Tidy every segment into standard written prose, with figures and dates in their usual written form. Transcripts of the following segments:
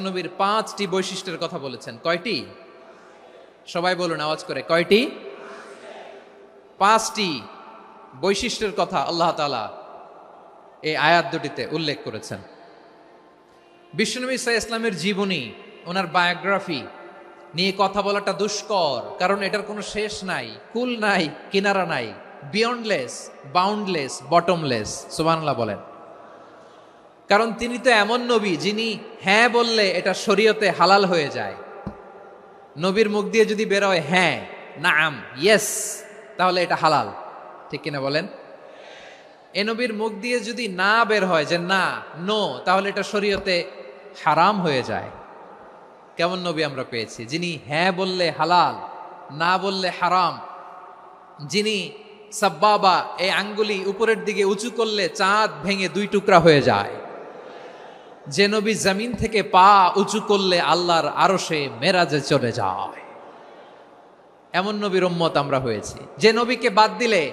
নবীর 5টি বৈশিষ্ট্যের কথা বলেছেন। কয়টি? সবাই বলুন আওয়াজ করে, কয়টি? 5টি বৈশিষ্ট্যের কথা আল্লাহ তাআলা এই আয়াত দুটিতে উল্লেখ করেছেন। বিশ্বনবী সাল্লাল্লাহু আলাইহি ইসলামের জীবনী, ওনার বায়োগ্রাফি নিয়ে কথা বলাটা দুষ্কর, কারণ এটার কোনো শেষ নাই, কুল নাই, কিনারা নাই, বিয়ন্ডলেস, বাউন্ডলেস, বটমলেস। সুবহানাল্লাহ বলেন। কারণ তিনি তো এমন নবী যিনি হ্যাঁ বললে এটা শরীয়তে হালাল হয়ে যায়। নবীর মুখ দিয়ে যদি বের হয় হ্যাঁ, নাম, ইয়েস, তাহলে এটা হালাল। ঠিক কিনা বলেন? এ নবীর মুখ দিয়ে যদি না বের হয় যে না, নো, তাহলে এটা শরীয়তে হারাম হয়ে যায়। কেমন নবী আমরা পেয়েছি, যিনি হ্যাঁ বললে হালাল, না বললে হারাম, যিনি সাব্বাবা, এই আঙ্গুলি উপরের দিকে উঁচু করলে চাঁদ ভেঙে 2 টুকরা হয়ে যায়, যে নবী জমিন থেকে পা উঁচু করলে আল্লাহর আরশে মেরাজে চলে যায়, এমন নবীর উম্মত আমরা হয়েছি। যে নবীকে বাদ দিলে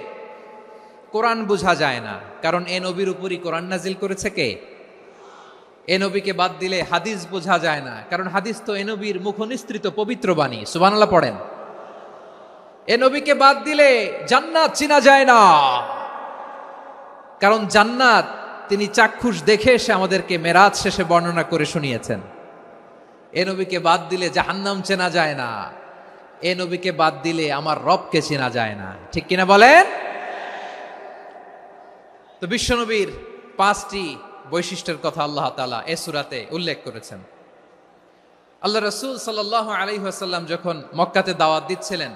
কোরআন বোঝা যায় না, কারণ এ নবীর উপরই কোরআন নাজিল করেছে কে? এ নবীকে বাদ দিলে হাদিস বোঝা যায় না, কারণ হাদিস তো এ নবীর মুখনিসৃত পবিত্র বাণী। সুবহানাল্লাহ পড়েন। এ নবীকে বাদ দিলে জান্নাত চিনা যায় না, কারণ জান্নাত তিনি চাক্ষুষ দেখে এসে আমাদেরকে মেরাজ শেষে বর্ণনা করে শুনিয়েছেন। এ নবীকে বাদ দিলে জাহান্নাম চেনা যায় না, এ নবীকে বাদ দিলে আমার রবকে চেনা যায় না। ঠিক কিনা বলেন? তো বিশ্বনবীর 5টি বৈশিষ্ট্যের কথা আল্লাহ তাআলা এই সূরাতে উল্লেখ করেছেন। আল্লাহ রাসূল সাল্লাল্লাহু আলাইহি ওয়াসাল্লাম যখন মক্কাতে দাওয়াত দিচ্ছিলেন,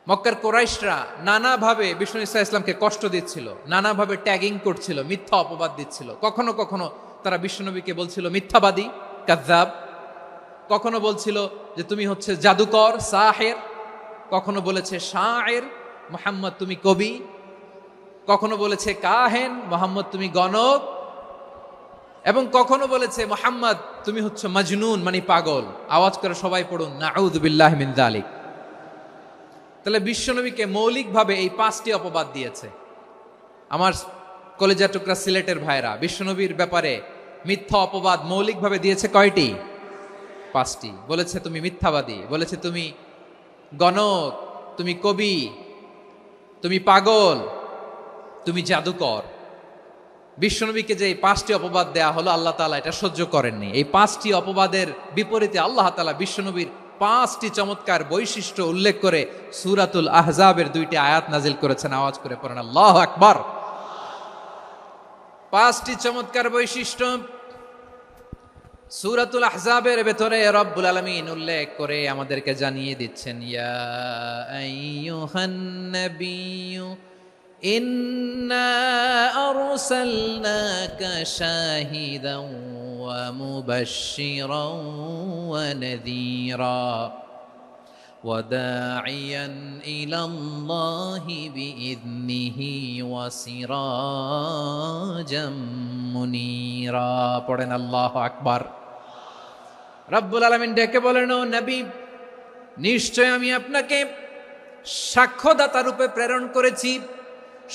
মক্কার কুরাইশরা নানাভাবে বিষ্ণু ইসা ইসলামকে কষ্ট দিচ্ছিল, নানাভাবে ট্যাগিং করছিল, মিথ্যা অপবাদ দিচ্ছিল। কখনো কখনো তারা বিশ্বনবীকে বলছিল মিথ্যাবাদী, কাযযাব। কখনো বলছিল যে তুমি হচ্ছে জাদুকর, সাহের। কখনো বলেছে শায়ের, মুহাম্মদ তুমি কবি। কখনো বলেছে কাহেন, মুহাম্মদ তুমি গণক। এবং কখনো বলেছে মুহাম্মদ তুমি হচ্ছে মাজনুন, মানে পাগল। আওয়াজ করে সবাই পড়ুন, নাউযু বিল্লাহি মিন যালিক। তাহলে বিশ্বনবীকে মৌলিকভাবে এই 5টি অপবাদ দিয়েছে। আমার কলেজা টুকরা সিলেটের ভাইরা, বিশ্বনবীর ব্যাপারে মিথ্যা অপবাদ মৌলিকভাবে দিয়েছে কয়টি? 5টি। বলেছে তুমি মিথ্যাবাদী, বলেছে তুমি গণক, তুমি কবি, তুমি পাগল, তুমি জাদুকর। বিশ্বনবীকে যে এই 5টি অপবাদ দেয়া হলো, আল্লাহ তাআলা এটা সহ্য করেননি। এই 5টি অপবাদের বিপরীতে আল্লাহ তাআলা বিশ্বনবীর 5টি চমৎকার বৈশিষ্ট্য উল্লেখ করে সূরাতুল আহজাবের 2টি আয়াত নাজিল করেছেন। আওয়াজ করে পড়েন আল্লাহু আকবার। 5টি চমৎকার বৈশিষ্ট্য সূরাতুল আহজাবের ভেতরে রব্বুল আলামিন উল্লেখ করে আমাদেরকে জানিয়ে দিচ্ছেন, ইয়া আইয়ুহান নাবিয়্যু ইন্না আরসালনাকা শাহিদান ওয়া মুবাশশিরান ওয়া নাযীরা ওয়া দাঈয়ান ইলাল্লাহি বিইذনিহি ওয়া সিরাজাম মুনীরা। পড়েন আল্লাহু আকবার। রব্বুল আলামিন ডেকে বলেন, ও নবী, নিশ্চয় আমি আপনাকে সাক্ষ্যদাতা রূপে প্রেরণ করেছি,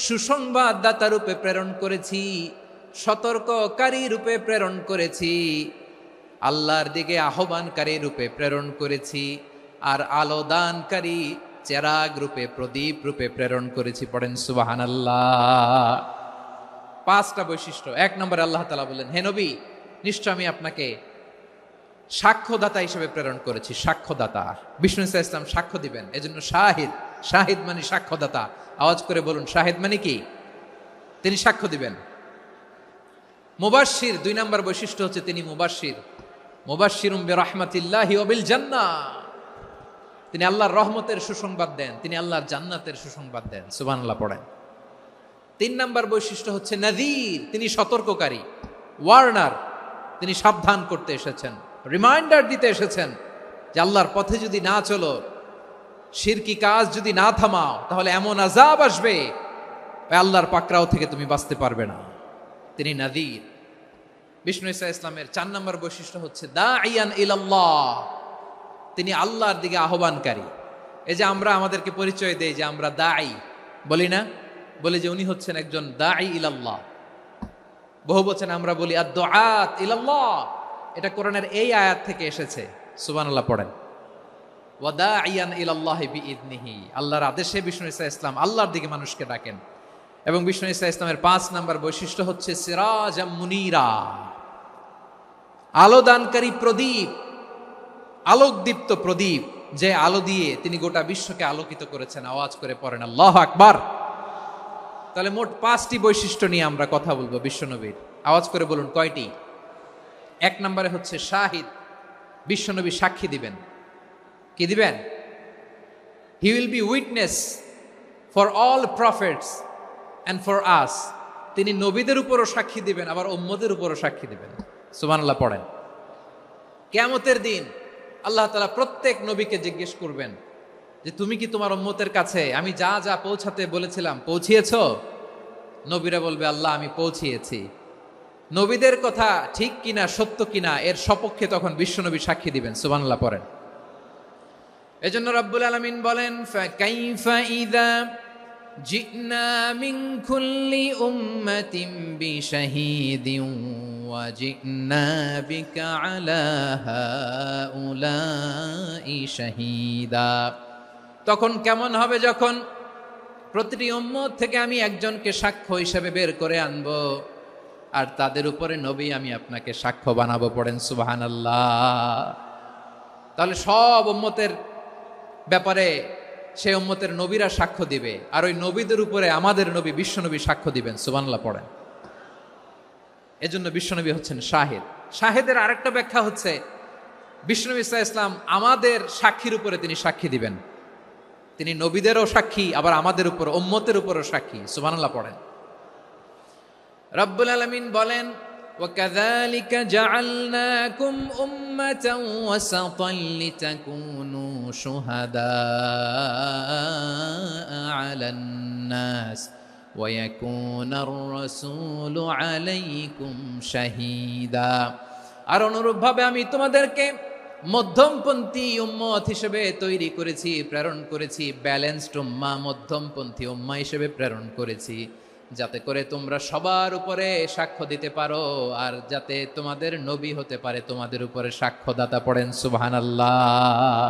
সুসংবাদদাতা রূপে প্রেরণ করেছি, সতর্ককারী রূপে প্রেরণ করেছি, আল্লাহর দিকে আহ্বানকারী রূপে প্রেরণ করেছি, আর আলোদানকারী চেরাগ রূপে, প্রদীপ রূপে প্রেরণ করেছি। পড়েন সুবহানাল্লাহ। 5টা বৈশিষ্ট্য। 1 নম্বরে আল্লাহ তাআলা বললেন, হে নবী, নিশ্চয় আমি আপনাকে সাক্ষ্যদাতা হিসেবে প্রেরণ করেছি। সাক্ষ্যদাতা, বিষ্ণু ইসা ইসলাম সাক্ষ্য দিবেন, এজন্য শাহিদ। শাহিদ মানে সাক্ষ্যদাতা। আওয়াজ করে বলুন, শাহিদ মানে কি? তিনি সাক্ষ্য দিবেন। মুবাশশির, 2 নম্বর বৈশিষ্ট্য হচ্ছে তিনি মুবাশশির। মুবাশশিরুম বিরাহমাতিল্লাহি ওয়া বিল জান্নাহ। তিনি আল্লাহর রহমতের সুসংবাদ দেন, তিনি আল্লাহর জান্নাতের সুসংবাদ দেন। সুবহানাল্লাহ পড়েন। 3 নম্বর বৈশিষ্ট্য হচ্ছে নাযীর, তিনি সতর্ককারী, ওয়ার্নার। তিনি সাবধান করতে এসেছেন, রিমাইন্ডার দিতে এসেছেন যে আল্লাহর পথে যদি না চলো, শিরকি কাজ যদি না থামাও, তাহলে এমন আযাব আসবে আল্লাহর পাকড়াও থেকে তুমি বাঁচতে পারবে না। তিনি নাযীর। বিষ্ণু ইসা ইসলামের 4 নম্বর বৈশিষ্ট্য হচ্ছে দাঈয়ান ইলাল্লাহ, তিনি আল্লাহর দিকে আহ্বানকারী। এই যে আমরা আমাদেরকে পরিচয় দেই যে আমরা দাঈ, বলি না? বলি যে উনি হচ্ছেন একজন দাঈ ইলাল্লাহ। বহুবচনে আমরা বলি আদ-দুআত ইলাল্লাহ, এটা কোরআনের এই আয়াত থেকে এসেছে। সুবহানাল্লাহ পড়েন। ওয়াদাইয়ান ইলাল্লাহি বিইذনিহি, আল্লাহর আদেশে বিষ্ণু ঈসা ইসলাম আল্লাহর দিকে মানুষকে ডাকেন। এবং বিষ্ণু ঈসা ইসলামের ৫ নাম্বার বৈশিষ্ট্য হচ্ছে সিরাজাম মুনীরা, আলোদানকারী প্রদীপ, আলোকদীপ্ত প্রদীপ, যে আলো দিয়ে তিনি গোটা বিশ্বকে আলোকিত করেছেন। আওয়াজ করে পড়েন আল্লাহু আকবার। তাহলে মোট ৫টি বৈশিষ্ট্য নিয়ে আমরা কথা বলবো বিশ্বনবীর। আওয়াজ করে বলুন কয়টি? ১ নম্বরে হচ্ছে শাহিদ, বিশ্বনবী সাক্ষী দিবেন। কি দিবেন? He will be witness for all prophets and for us. তিনি নবীদের উপরও সাক্ষী দিবেন, আবার উম্মতের উপরও সাক্ষী দিবেন। সুবহানাল্লাহ পড়েন। কিয়ামতের দিন আল্লাহ তাআলা প্রত্যেক নবীকে জিজ্ঞেস করবেন যে তুমি কি তোমার উম্মতের কাছে আমি যা যা পৌঁছাতে বলেছিলাম পৌঁছিয়েছো? নবীরা বলবে আল্লাহ আমি পৌঁছিয়েছি। নবীদের কথা ঠিক কিনা, সত্য কিনা, এর সপক্ষে তখন বিশ্বনবী সাক্ষী দিবেন। সুবহানাল্লাহ পড়েন। এজন্য রব্বুল আলামিন বলেন ফাকাইফা ইযা জিনা মিন কুল্লি উম্মাতিন বিশাহীদিন ওয়া জিনা বিকা আলা হাউলাই শাহীদা। তখন কেমন হবে যখন প্রতিটি উম্মত থেকে আমি একজনকে সাক্ষ্য হিসেবে বের করে আনবো, আর তাদের উপরে নবী আমি আপনাকে সাক্ষ্য বানাবো। পড়েন সুবহানাল্লাহ। তাহলে সব উম্মতের ব্যাপারে সেই উম্মতের নবীরা সাক্ষ্য দিবে, আর ওই নবীদের উপরে আমাদের নবী বিশ্বনবী সাক্ষ্য দিবেন। সুবহানাল্লাহ পড়েন। এজন্য বিশ্বনবী হচ্ছেন শাহিদ। শাহিদের আরেকটা ব্যাখ্যা হচ্ছে বিশ্বনবী সাল্লাল্লাহু আলাইহি ওয়াসাল্লাম আমাদের সাক্ষীর উপরে তিনি সাক্ষী দিবেন। তিনি নবীদেরও সাক্ষী, আবার আমাদের উপর উম্মতের উপরও সাক্ষী। সুবহানাল্লাহ পড়েন। রব্বুল আলামিন বলেন وَكَذَلِكَ جَعَلْنَاكُمْ أُمَّةً وَسَطًا لِتَكُونُوا شُهَدَاءَ عَلَى النَّاسِ وَيَكُونَ الرَّسُولُ عَلَيْكُمْ شَهِيدًا। আর অনুরূপভাবে আমি তোমাদেরকে মধ্যমপন্থী উম্মত হিসেবে তৈরি করেছি, প্রেরণ করেছি। ব্যালেন্সড উম্মাহ, মধ্যমপন্থী উম্মাহ হিসেবে প্রেরণ করেছি, যাতে করে তোমরা সবার উপরে সাক্ষ্য দিতে পারো, আর যাতে তোমাদের নবী হতে পারে তোমাদের উপরে সাক্ষ্যদাতা। পড়েন সুবহানাল্লাহ।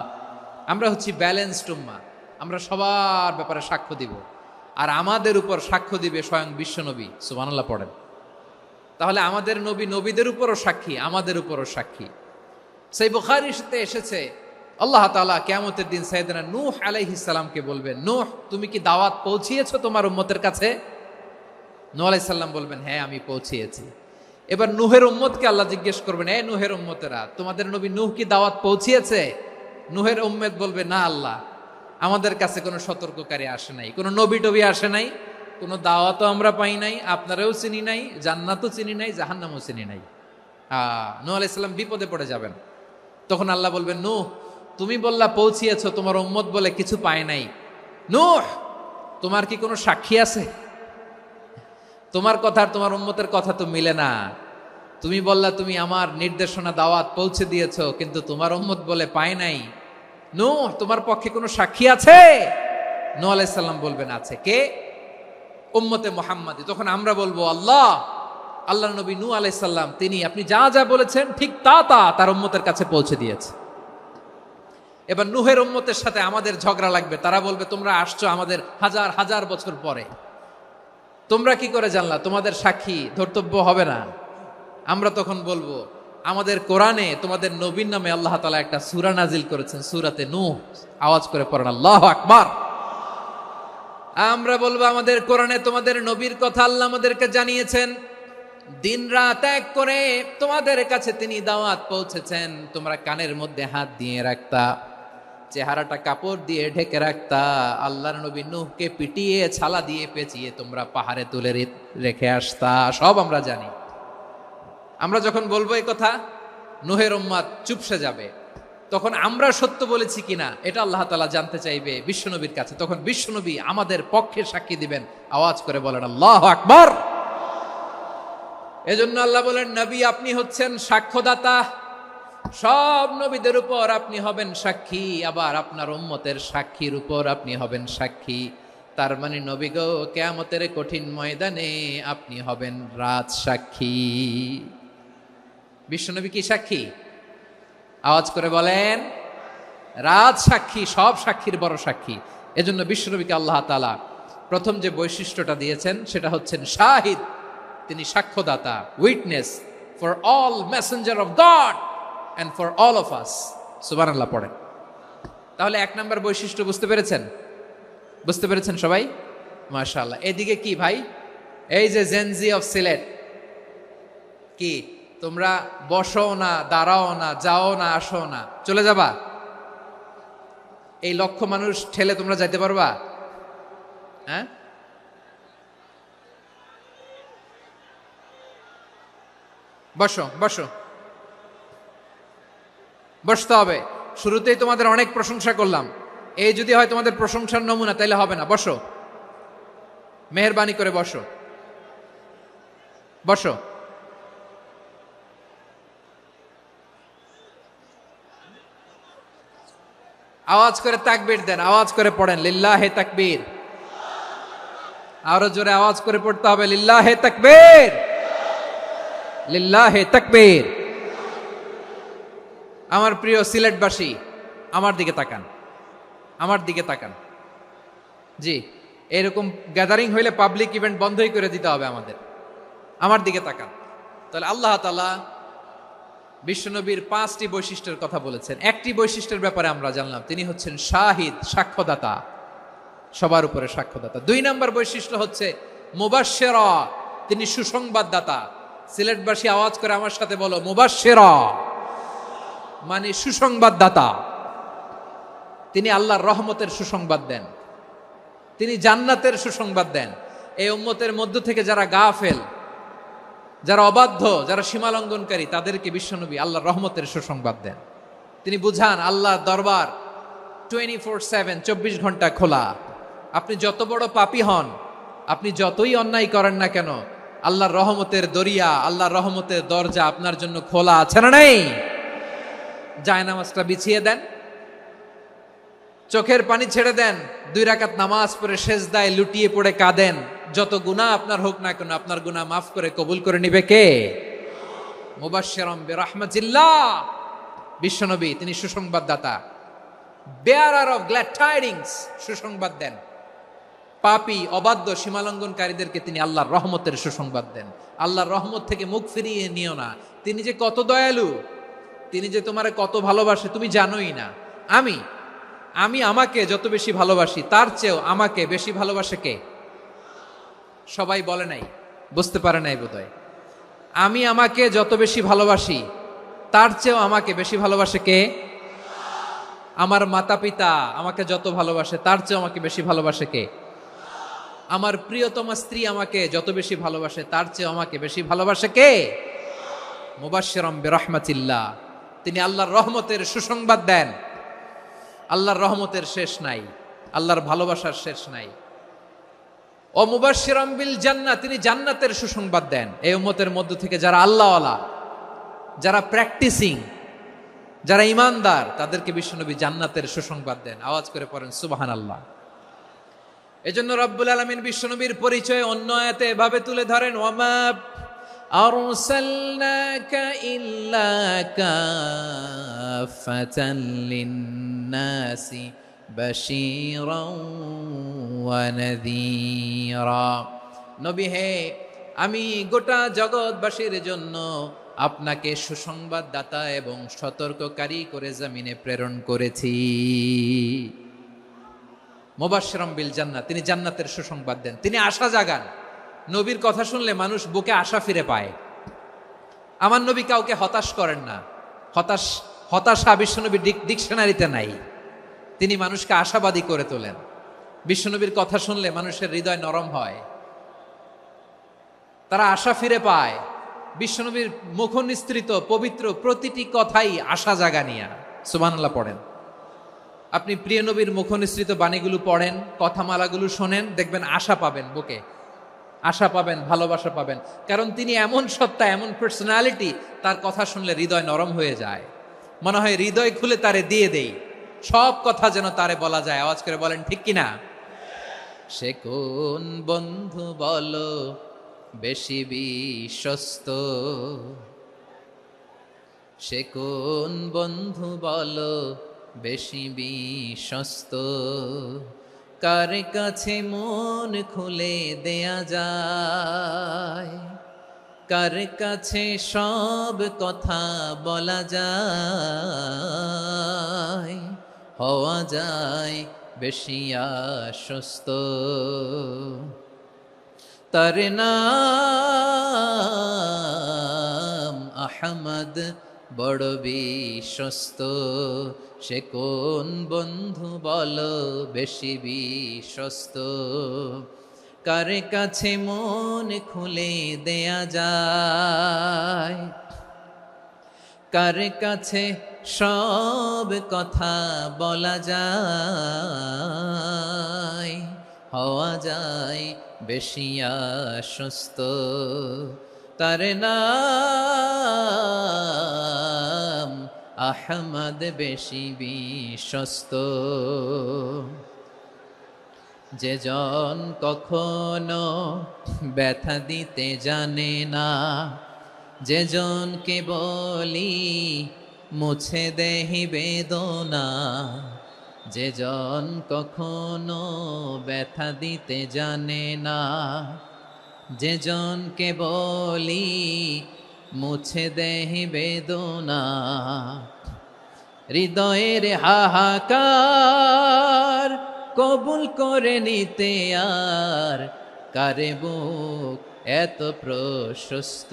আমরা হচ্ছি ব্যালেন্সড উম্মাহ, আমরা সবার ব্যাপারে সাক্ষ্য দিব, আর আমাদের উপর সাক্ষ্য দিবে স্বয়ং বিশ্বনবী। সুবহানাল্লাহ পড়েন। তাহলে আমাদের নবী নবীদের উপরও সাক্ষী, আমাদের উপরও সাক্ষী। সেই বুখারীতে এসেছে আল্লাহ তাআলা কিয়ামতের দিন সাইয়েদনা নূহ আলাইহিস সালামকে বলবেন, নূহ তুমি কি দাওয়াত পৌঁছিয়েছো তোমার উম্মতের কাছে? নূহ আলাইহিস সালাম বলবেন হ্যাঁ আমি পৌঁছিয়েছি। এবার নূহের উম্মতকে আল্লাহ জিজ্ঞেস করবেন, এ নূহের উম্মতেরা তোমাদের নবী নূহ কি দাওয়াত পৌঁছিয়েছে? নূহের উম্মত বলবে না আল্লাহ, আমাদের কাছে কোনো সতর্ককারী আসে নাই, কোনো নবী টবি আসে নাই, কোনো দাওয়াতও আমরা পাই নাই, আপনারাও চিনি নাই, জান্নাতও চিনি নাই, জাহান্নামও চিনি নাই। নূহ আলাইহিস সালাম বিপদে পড়ে যাবেন। তখন আল্লাহ বলবেন নূহ তুমি বললা পৌঁছিয়েছো, তোমার উম্মত বলে কিছু পায় নাই। নূহ তোমার কি কোনো সাক্ষী আছে? তোমার কথা আর তোমার উম্মতের কথা তো মিলে না। তুমি বললা তুমি আমার নির্দেশনা দাওয়াত পৌঁছে দিয়েছো, কিন্তু তোমার উম্মত বলে পায় নাই। নূহ তোমার পক্ষে কোনো সাক্ষী আছে? নূহ আলাইহিস সালাম বলবেন আছে। কে? উম্মতে মুহাম্মাদী। তখন আমরা বলবো আল্লাহ নবী নূহ আলাইহিস সালাম তিনি আপনি যা যা বলেছেন ঠিক তা তার উম্মতের কাছে পৌঁছে দিয়েছে। এবার নূহের উম্মতের সাথে আমাদের ঝগড়া লাগবে। তারা বলবে তোমরা আসছো আমাদের হাজার হাজার বছর পরে, তোমরা কি করে জানলা? তোমাদের সাক্ষী ধর্তব্য হবে না। আমরা তখন বলবো আমাদের কোরআনে তোমাদের নবীর নামে আল্লাহ তাআলা একটা সূরা নাজিল করেছেন, সূরাতে নূহ। আওয়াজ করে পড়েন আল্লাহু আকবার। আমরা বলবো আমাদের কোরআনে তোমাদের নবীর কথা আল্লাহ আমাদেরকে জানিয়েছেন, দিন রাত এক করে তোমাদের কাছে তিনি দাওয়াত পৌঁছেছেন। তোমরা কানের মধ্যে হাত দিয়ে রাখতা, চেহারাটা কাপড় দিয়ে ঢেকে রাখতা, আল্লাহর নবী নূহকে পিটিয়ে ছালা দিয়ে পেঁচিয়ে তোমরা পাহাড়ে তুলে রেখে আসতা। সব আমরা জানি। আমরা যখন বলবো এই কথা, নূহের উম্মত চুপসে যাবে। তখন আমরা সত্য বলেছি কিনা এটা আল্লাহ তাআলা জানতে চাইবে বিশ্বনবীর কাছে। তখন বিশ্বনবী আমাদের পক্ষে সাক্ষী দিবেন। আওয়াজ করে বলেন আল্লাহু আকবার। এজন্য আল্লাহ বলেন নবী আপনি হচ্ছেন সাক্ষ্যদাতা, সব নবীদের উপর আপনি হবেন সাক্ষী, আবার আপনার উম্মতের সাক্ষীর উপর আপনি হবেন সাক্ষী। তার মানে নবী গো কিয়ামতের কঠিন ময়দানে আপনি হবেন রাজ সাক্ষী। বিশ্বনবী কি সাক্ষী? আওয়াজ করে বলেন, রাজ সাক্ষী, সব সাক্ষীর বড় সাক্ষী। এজন্য বিশ্বনবীকে আল্লাহ তাআলা প্রথম যে বৈশিষ্ট্যটা দিয়েছেন সেটা হচ্ছেন শাহিদ। তিনি সাক্ষ্যদাতা, witness for all messenger of God and for all of us. সুবহানাল্লাহ পড়েন। তাহলে এক নম্বর বৈশিষ্ট্য বুঝতে পেরেছেন? বুঝতে পেরেছেন সবাই? মাশাআল্লাহ। এদিকে কি ভাই, এই যে জেনজি অফ সিলেট, কি তোমরা বসো না, দাঁড়াও না, যাও না, আসো না, চলে যাবা? এই লক্ষ মানুষ ঠেলে তোমরা যাইতে পারবা? হ্যাঁ, বসো বসো, বসতে হবে। শুরুতেই তোমাদের অনেক প্রশংসা করলাম, এই যদি হয় তোমাদের প্রশংসার নমুনা, তাইলে হবে না। বসো, মেহেরবানি করে বসো, বসো। আওয়াজ করে তাকবীর দেন, আওয়াজ করে পড়েন লিল্লাহে তাকবীর। আরো জোরে আওয়াজ করে পড়তে হবে, লিল্লাহে তাকবীর, লিল্লাহে তাকবীর। আমার প্রিয় সিলেটবাসী, আমার দিকে তাকান, আমার দিকে তাকান। জি, এরকম গ্যাদারিং হইলে পাবলিক ইভেন্ট বন্ধই করে দিতে হবে আমাদের। আমার দিকে তাকান। তাহলে আল্লাহ তাআলা বিশ্বনবীর 5টি বৈশিষ্ট্যের কথা বলেছেন। একটি বৈশিষ্ট্যের ব্যাপারে আমরা জানলাম, তিনি হচ্ছেন শাহিদ, সাক্ষ্যদাতা, সবার উপরে সাক্ষ্যদাতা। 2 নম্বর বৈশিষ্ট্য হচ্ছে মুবাশশিরা, তিনি সুসংবাদদাতা। সিলেটবাসী আওয়াজ করে আমার সাথে বলো, মুবাশশিরা মানে সুসংবাদদাতা। তিনি আল্লাহর রহমতের সুসংবাদ দেন, তিনি জান্নাতের সুসংবাদ দেন। এই উম্মতের মধ্য থেকে যারা গাফেল, যারা অবাধ্য, যারা সীমালঙ্ঘনকারী, তাদেরকে বিশ্বনবী আল্লাহর রহমতের সুসংবাদ দেন। তিনি বুঝান আল্লাহর দরবার 24/7, 24 ঘন্টা খোলা। আপনি যত বড় পাপী হন, আপনি যতই অন্যায় করেন না কেন, আল্লাহর রহমতের দরিয়া, আল্লাহর রহমতের দরজা আপনার জন্য খোলা আছে না নেই? জায়নামাজটা বিছিয়ে দেন, চোখের পানি ছেড়ে দেন, 2 রাকাত নামাজ পড়ে সেজদায় লুটিয়ে পড়ে কাঁদেন। যত গুনাহ আপনার হোক না কেন, আপনার গুনাহ মাফ করে কবুল করে নিবে কে? মুবাশশিরাম বিরাহমাতিল্লাহ। বিশ্বনবী তিনি সুসংবাদদাতা, বেয়ারার অফ গ্ল্যাড টাইডিংস, সুসংবাদ দেন। পাপী, অবাধ্য, সীমালঙ্ঘনকারীদেরকে তিনি আল্লাহর রহমতের সুসংবাদ দেন। আল্লাহর রহমত থেকে মুখ ফিরিয়ে নিও না। তিনি যে কত দয়ালু, তিনি যে তোমারে কত ভালোবাসে তুমি জানোই না। আমি আমাকে যত বেশি ভালোবাসি, তার চেয়েও আমাকে বেশি ভালোবাসে কে? সবাই বলে নাই, বুঝতে পারে নাই বোধহয়। আমি আমাকে যত বেশি ভালোবাসি, তার চেয়েও আমাকে বেশি ভালোবাসে কে? আমার মাতা পিতা আমাকে যত ভালোবাসে, তার চেয়েও আমাকে বেশি ভালোবাসে কে? আমার প্রিয়তমা স্ত্রী আমাকে যত বেশি ভালোবাসে, তার চেয়েও আমাকে বেশি ভালোবাসে কে? মুবাশশিরাম বিরাহমাতিল্লাহ, তিনি আল্লাহর রহমতের সুসংবাদ দেন। আল্লাহর রহমতের শেষ নাই, আল্লাহর ভালোবাসার শেষ নাই। ও মুবাশশিরাম বিল জান্নাহ, তিনি জান্নাতের সুসংবাদ দেন। এই উম্মতের মধ্য থেকে যারা আল্লাহওয়ালা, যারা প্র্যাকটিসিং, যারা ইমানদার, তাদেরকে বিশ্বনবী জান্নাতের সুসংবাদ দেন। আওয়াজ করে পড়েন সুবহানাল্লাহ। এজন্য রব্বুল আলামিন বিশ্বনবীর পরিচয় অন্য আয়াতে এভাবে তুলে ধরেন, ওয়ামা আরসালনাকা ইল্লা কাফাতান লিন্নাসি বাশীরাও ওয়া নাযীরা। নবী হে, আমি গোটা জগৎবাসীর জন্য আপনাকে সুসংবাদদাতা এবং সতর্ককারী করে জমিনে প্রেরণ করেছি। মুবাশশিরাম বিল জান্নাহ, তিনি জান্নাতের সুসংবাদ দেন, তিনি আশা জাগান। নবীর কথা শুনলে মানুষ বুকে আশা ফিরে পায়। আমার নবী কাউকে হতাশ করেন না। হতাশা বিশ্বনবীর ডিকশনারিতে নাই। তিনি মানুষকে আশাবাদী করে তোলেন। বিশ্বনবীর কথা শুনলে মানুষের হৃদয় নরম হয়, তারা আশা ফিরে পায়। বিশ্বনবীর মুখ নিঃসৃত পবিত্র প্রতিটি কথাই আশা জাগানিয়া। সুবহানাল্লাহ পড়েন। আপনি প্রিয় নবীর মুখ নিঃসৃত বাণীগুলো পড়েন, কথামালাগুলো শোনেন, দেখবেন আশা পাবেন, বুকে আশা পাবেন, ভালোবাসা পাবেন। কারণ তিনি এমন সত্তা, এমন পার্সোনালিটি, তার কথা শুনলে হৃদয় নরম হয়ে যায়। মনে হয় হৃদয় খুলে তারে দিয়ে দেই, সব কথা যেন তারে বলা যায়। আওয়াজ করে বলেন ঠিক কিনা? সে কোন বন্ধু বলো বেশি বিশ্বস্ত, সে কোন বন্ধু বলো বেশি বিশ্বস্ত, কার কাছে মন খুলে দেয়া যায়, কার কাছে সব কথা বলা যায়, হওয়া যায় বেশি আশ্বস্ত। তার নাম আহমদ, বড় বিশ্বস্ত। সে কোন বন্ধু বলো বেশি বিশ্বস্ত, কার কাছে মন খুলে দেয়া যায়, কার কাছে সব কথা বলা যায়, হওয়া যায় বেশি আশ্বস্ত। তার নাম আহমদ, বেশি বিশ্বস্ত। যে জন কখনো ব্যথা দিতে জানে না, যে জনকে বলি মুছে দেহি বেদনা, যে জন কখনো ব্যথা দিতে জানে না, যে জনকে বলি মুছে দেহি বেদনা, হৃদয়ের হাহাকার কবুল করে নিতে আর কারে বুক এত প্রশস্ত।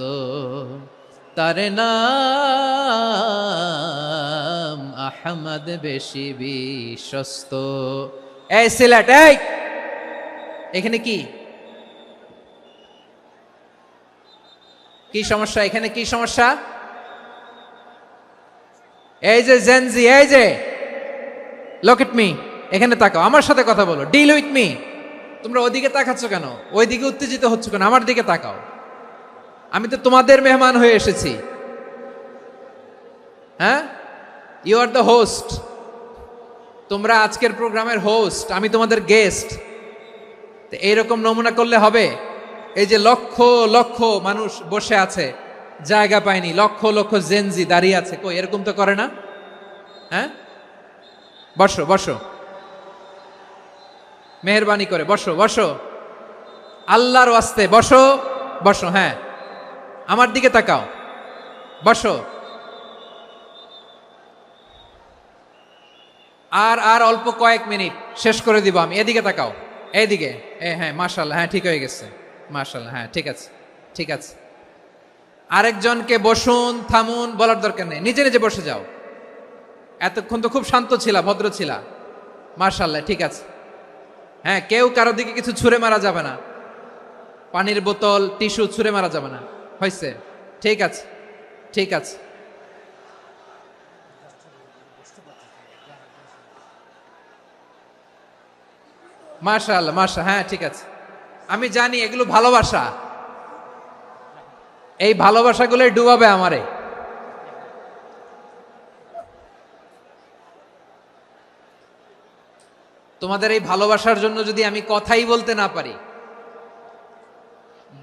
তার নাম আহমদ, বেশি বিশ্বস্ত। এই সিলেট, এই এখানে কি কি সমস্যা? এখানে কি সমস্যা? এই যে জেনজি, এই যে লুক এট মি, এখানে তাকাও, আমার সাথে কথা বলো, ডিল উইথ মি। তোমরা ওইদিকে তাকাচ্ছ কেন? ওইদিকে উত্তেজিত হচ্ছ কেন? আমার দিকে তাকাও, আমি তো তোমাদের মেহমান হয়ে এসেছি। হ্যাঁ, ইউ আর দ্য হোস্ট। তোমরা আজকের প্রোগ্রামের হোস্ট, আমি তোমাদের গেস্ট। তো এইরকম নমুনা করলে হবে? এই যে লক্ষ লক্ষ মানুষ বসে আছে, জায়গা পায়নি, লক্ষ লক্ষ জেনজি দাঁড়িয়ে আছে, কই এরকম তো করে না? হ্যাঁ, বসো বসো, মেহেরবানি করে বসো বসো, আল্লাহর ওয়াস্তে বসো বসো। হ্যাঁ, আমার দিকে তাকাও, বসো। আর আর অল্প কয়েক মিনিট, শেষ করে দিব আমি। এদিকে তাকাও, এইদিকে। হ্যাঁ, মাশাআল্লাহ, হ্যাঁ ঠিক হয়ে গেছে, মাশাআল্লাহ, হ্যাঁ ঠিক আছে, ঠিক আছে। আরেকজনকে বসুন থামুন বলার দরকার নেই, নিজে নিজে বসে যাও। এতক্ষণ তো খুব শান্ত ছিলা, ভদ্র ছিলা, মাশাআল্লাহ, ঠিক আছে। হ্যাঁ, কেউ কারো দিকে কিছু ছুঁড়ে মারা যাবে না, পানির বোতল টিস্যু ছুঁড়ে মারা যাবে না, হয়েছে? ঠিক আছে, ঠিক আছে। মাশাআল্লাহ, হ্যাঁ ঠিক আছে। আমি জানি এগুলো ভালোবাসা, এই ভালোবাসাগুলোই ডুবাবে আমারে। তোমাদের এই ভালোবাসার জন্য যদি আমি কথাই বলতে না পারি,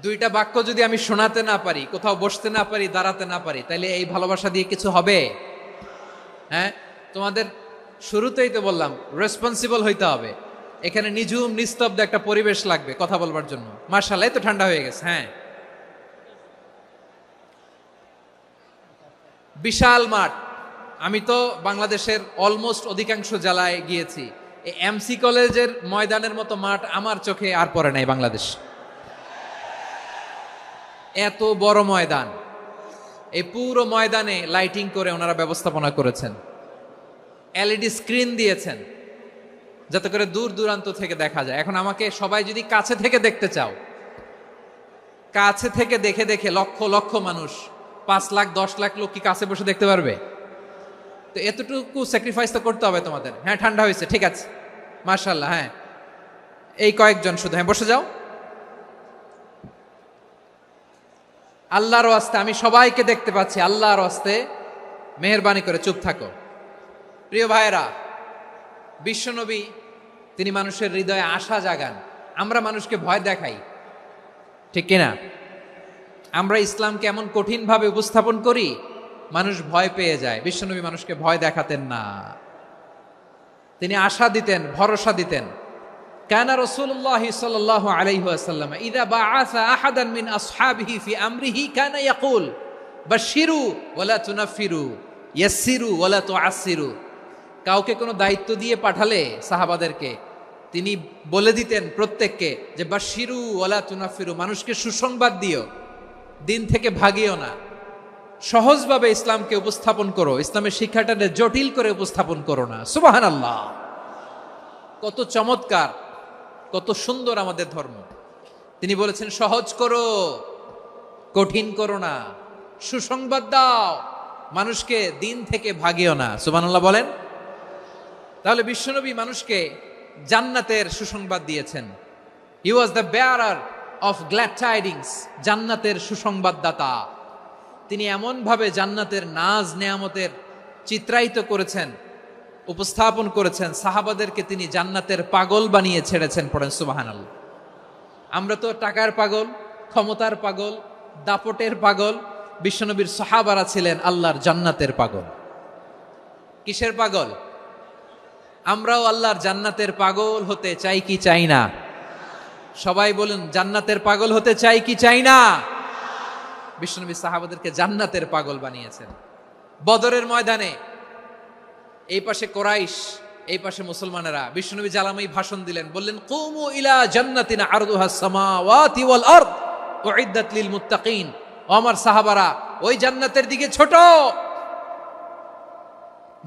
দুইটা বাক্য যদি আমি শোনাতে না পারি, কোথাও বসতে না পারি, দাঁড়াতে না পারি, তাহলে এই ভালোবাসা দিয়ে কিছু হবে? হ্যাঁ, তোমাদের শুরুতেই তো বললাম রেসপন্সিবল হইতে হবে। এখানে নিঝুম নিস্তব্ধ একটা পরিবেশ লাগবে কথা বলবার জন্য। মাশাআল্লাহ, তো ঠান্ডা হয়ে গেছে। হ্যাঁ, বিশাল মাঠ। আমি তো বাংলাদেশের অলমোস্ট অধিকাংশ জেলায় গিয়েছি, এই এমসি কলেজের ময়দানের মতো মাঠ আমার চোখে আর পড়ে নাই বাংলাদেশ। এত বড় ময়দান, এই পুরো ময়দানে লাইটিং করে ওনারা ব্যবস্থাপনা করেছেন, এলইডি স্ক্রিন দিয়েছেন যাতে করে দূর দূরান্ত থেকে দেখা যায়। এখন আমাকে সবাই যদি কাছে থেকে দেখতে চাও, কাছে থেকে দেখে দেখে লক্ষ লক্ষ মানুষ, 5 লাখ 10 লাখ লোক কি কাছে বসে দেখতে পারবে? তো এতটুকু স্যাক্রিফাইস তো করতে হবে তোমাদের। হ্যাঁ, ঠান্ডা হয়েছে, ঠিক আছে, মাশাআল্লাহ। হ্যাঁ, এই কয়েকজন শুধু, হ্যাঁ বসে যাও। আল্লাহর ওয়াস্তে আমি সবাইকে দেখতে পাচ্ছি, আল্লাহর ওয়াস্তে মেহেরবানি করে চুপ থাকো। প্রিয় ভাইয়েরা, বিশ্বনবী তিনি মানুষের হৃদয়ে আশা জাগান। আমরা মানুষকে ভয় দেখাই, ঠিক কিনা? আমরা ইসলামকে এমন কঠিনভাবে উপস্থাপন করি মানুষ ভয় পেয়ে যায়। বিশ্বনবী মানুষকে ভয় দেখাতেন না, তিনি আশা দিতেন, ভরসা দিতেন। কানা রাসূলুল্লাহ সাল্লাল্লাহু আলাইহি ওয়াসাল্লাম ইযা বাআসা আহাদান মিন আসহাবিহি ফি আমরিহি কানা ইয়াকুল বাশশিরু ওয়ালা তুনাফিরু ইয়াসসিরু ওয়ালা তুআসসিরু। কাউকে কোনো দায়িত্ব দিয়ে পাঠালে সাহাবাদেরকে তিনি বলে দিতেন প্রত্যেককে যে বাশশিরু ওয়ালা তুনাফিরু, মানুষকে সুসংবাদ দিও, দিন থেকে ভাগিও না, সহজভাবে ইসলামকে উপস্থাপন করো, ইসলামের শিক্ষাটাকে জটিল করে উপস্থাপন করো না। সুবহানাল্লাহ, কত চমৎকার, কত সুন্দর আমাদের ধর্ম। তিনি বলেছেন সহজ করো, কঠিন করো না, সুসংবাদ দাও, মানুষকে দিন থেকে ভাগিও না। সুবহানাল্লাহ বলেন। তাহলে বিশ্বনবী মানুষকে জান্নাতের সুসংবাদ দিয়েছেন। He was the bearer of glad tidings, জান্নাতের সুসংবাদদাতা। তিনি এমনভাবে জান্নাতের নাজ নেয়ামতের চিত্রায়িত করেছেন, উপস্থাপন করেছেন, সাহাবাদেরকে তিনি জান্নাতের পাগল বানিয়ে ছেড়েছেন। পড়েন সুবহানাল্লাহ। আমরা তো টাকার পাগল, ক্ষমতার পাগল, দাপটের পাগল। বিশ্বনবীর সাহাবারা ছিলেন আল্লাহর জান্নাতের পাগল। কিসের পাগল? আমরাও আল্লাহর জান্নাতের পাগল হতে চাই কি চাই না? সবাই বলুন, জান্নাতের পাগল হতে চাই কি চাই না? বিশ্বনবী সাহাবাদেরকে জান্নাতের পাগল বানিয়েছেন। বদরের ময়দানে এই পাশে কোরাইশ, এই পাশে মুসলমানেরা। বিশ্বনবী জালামাই ভাষণ দিলেন, বললেন কুমু ইলা জান্নাতিন আরদুহাস সামাওয়াতি ওয়াল আরদ উইদ্দাত লিল মুত্তাকিন। ও আমার সাহাবারা, ওই জান্নাতের দিকে ছোট,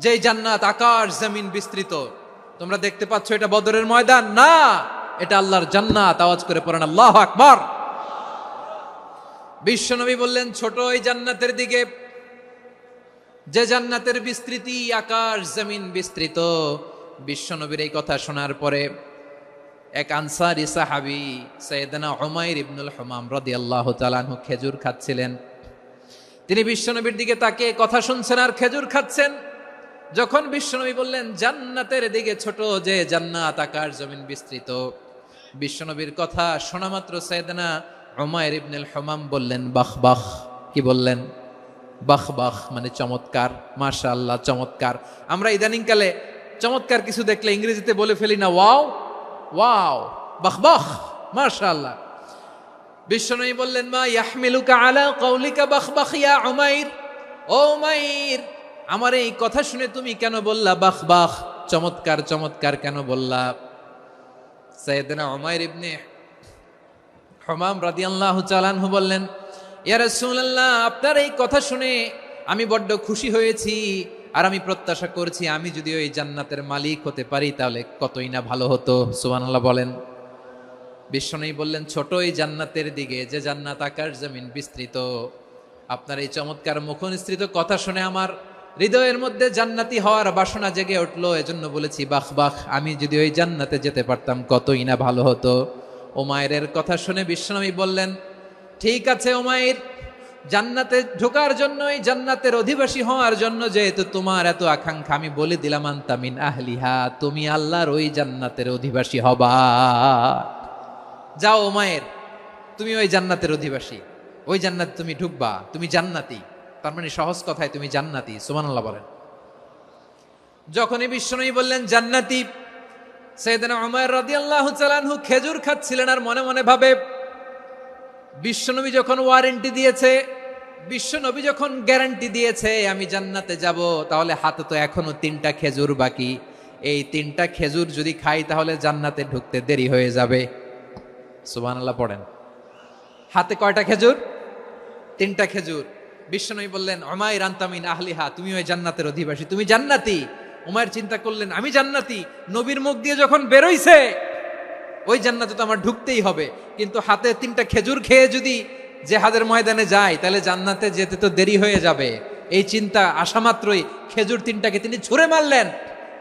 যেই জান্নাত আকাশ জমিন বিস্তৃত। তোমরা দেখতে পাচ্ছ এটা বদরের ময়দান না, এটা আল্লাহর জান্নাত। আওয়াজ করে পড়েন আল্লাহু আকবার। বিশ্বনবী বললেন ছোট ওই জান্নাতের দিকে, যে জান্নাতের বিস্তৃতি আকাশ জমিন বিস্তৃত। বিশ্বনবীর এই কথা শোনার পরে এক আনসারী সাহাবী সাইয়েদনা উমাইর ইবনুল হুমাম রাদিয়াল্লাহু তাআলা আনহু খেজুর খাচ্ছিলেন। তিনি বিশ্বনবীর দিকে তাকিয়ে কথা শুনছেন আর খেজুর খাচ্ছেন। যখন বিশ্বনবী বললেন জান্নাতের দিকে ছোট, যে জান্নাত আকাশ জমিন বিস্তৃত, বিশ্বনবীর কথা শোনা মাত্র সাইয়েদনা উমাইর ইবনুল হুমাম বললেন বাহ বাহ। কি বললেন? বাহ বাহ, মানে চমৎকার, মাশাআল্লাহ, চমৎকার। আমরা ইদানিং কালে চমৎকার কিছু দেখলে ইংরেজিতে বলে ফেলি না ওয়াও ওয়াও, বাহ বাহ, মাশাআল্লাহ। বিশ্বনবী বললেন মা ইয়াহমিলুকা আলা কওলিকা বাহ বাহ ইয়া উমাইর। ও উমাইর, আমার এই কথা শুনে তুমি কেন বললা বাহ বাহ, চমৎকার চমৎকার কেন বললা? সাইয়েদনা উমাইর ইবনে হুমাম রাদিয়াল্লাহু তাআলা আনহু বললেন ইয়া রাসূলুল্লাহ, আপনার এই কথা শুনে আমি বড্ড খুশি হয়েছি, আর আমি প্রত্যাশা করছি আমি যদি ওই জান্নাতের মালিক হতে পারি তাহলে কতই না ভালো হতো। সুবহানাল্লাহ বলেন। বিশ্বনবী বললেন ছোট এই জান্নাতের দিকে, যে জান্নাত আকাশ জমিন বিস্তৃত। আপনার এই চমৎকার মুখনিসৃত কথা শুনে আমার হৃদয়ের মধ্যে জান্নাতি হওয়ার বাসনা জেগে উঠলো, এজন্য বলেছি বাহ বাহ, আমি যদি ওই জান্নাতে যেতে পারতাম কতই না ভালো হতো। উমাইরের কথা শুনে বিশ্বনবী বললেন ঠিক আছে উমাইর, জান্নাতে ঢোকার জন্য, এই জান্নাতের অধিবাসী হওয়ার জন্য যেহেতু তোমার এত আকাঙ্ক্ষা, আমি বলে দিলাম আনতা মিন আহলিহা, তুমি আল্লাহর ওই জান্নাতের অধিবাসী হবা। যাও উমাইর, তুমি ওই জান্নাতের অধিবাসী, ওই জান্নাতে তুমি ঢুকবা, তুমি জান্নাতি। তার মানে সহজ কথায় তুমি জান্নাতি। সুবহানাল্লাহ বলেন। যখনই বিশ্বনবী বললেন জান্নাতি, সাইয়েদনা উমাইর রাদিয়াল্লাহু তাআলা আনহু খেজুর খাচ্ছিলেন আর মনে মনে ভাবে বিশ্বনবী যখন ওয়ারেন্টি দিয়েছে, বিশ্বনবী যখন গ্যারান্টি দিয়েছে আমি জান্নাতে যাব, তাহলে হাতে তো এখনো 3টা খেজুর বাকি। এই 3টা খেজুর যদি খাই তাহলে জান্নাতে ঢুকতে দেরি হয়ে যাবে। সুবহানাল্লাহ পড়েন। হাতে কয়টা খেজুর? 3টা খেজুর। বিশ্বনবী বললেন উমাইর আনতা মিন আহলিহা, তুমি ওই জান্নাতের অধিবাসী, তুমি জান্নাতি। উমাইর চিন্তা করলেন আমি জান্নাতি, নবীর মুখ দিয়ে যখন বেরোইছে ওই জান্নাতে তো আমার ঢুকতেই হবে, কিন্তু হাতে 3টা খেজুর খেয়ে যদি জিহাদের ময়দানে যাই তাহলে জান্নাতে যেতে তো দেরি হয়ে যাবে। এই চিন্তা আসা মাত্রই খেজুর 3টাকে তিনি ছুঁড়ে মারলেন,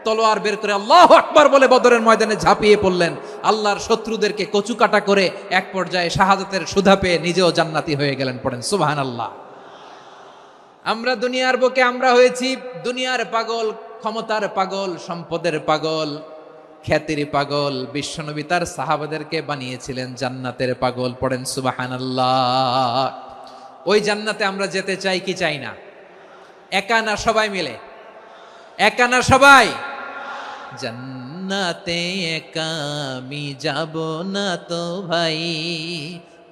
তলোয়ার বের করে আল্লাহু আকবার বলে বদরের ময়দানে ঝাঁপিয়ে পড়লেন। আল্লাহর শত্রুদেরকে কচুকাটা করে এক পর্যায়ে শাহাদাতের সুধা পেয়ে নিজেও জান্নাতি হয়ে গেলেন। পড়েন সুবহানাল্লাহ। আমরা দুনিয়ার বুকে আমরা হয়েছি দুনিয়ার পাগল, ক্ষমতার পাগল, সম্পদের পাগল, খ্যাতির পাগল। বিশ্বনবী তার সাহাবাদেরকে বানিয়েছিলেন জান্নাতের পাগল। পড়েন সুবহানাল্লাহ। ওই জান্নাতে আমরা যেতে চাই কি চাই না? একা না সবাই মিলে? একা না সবাই? জান্নাতে একা আমি যাব না তো ভাই,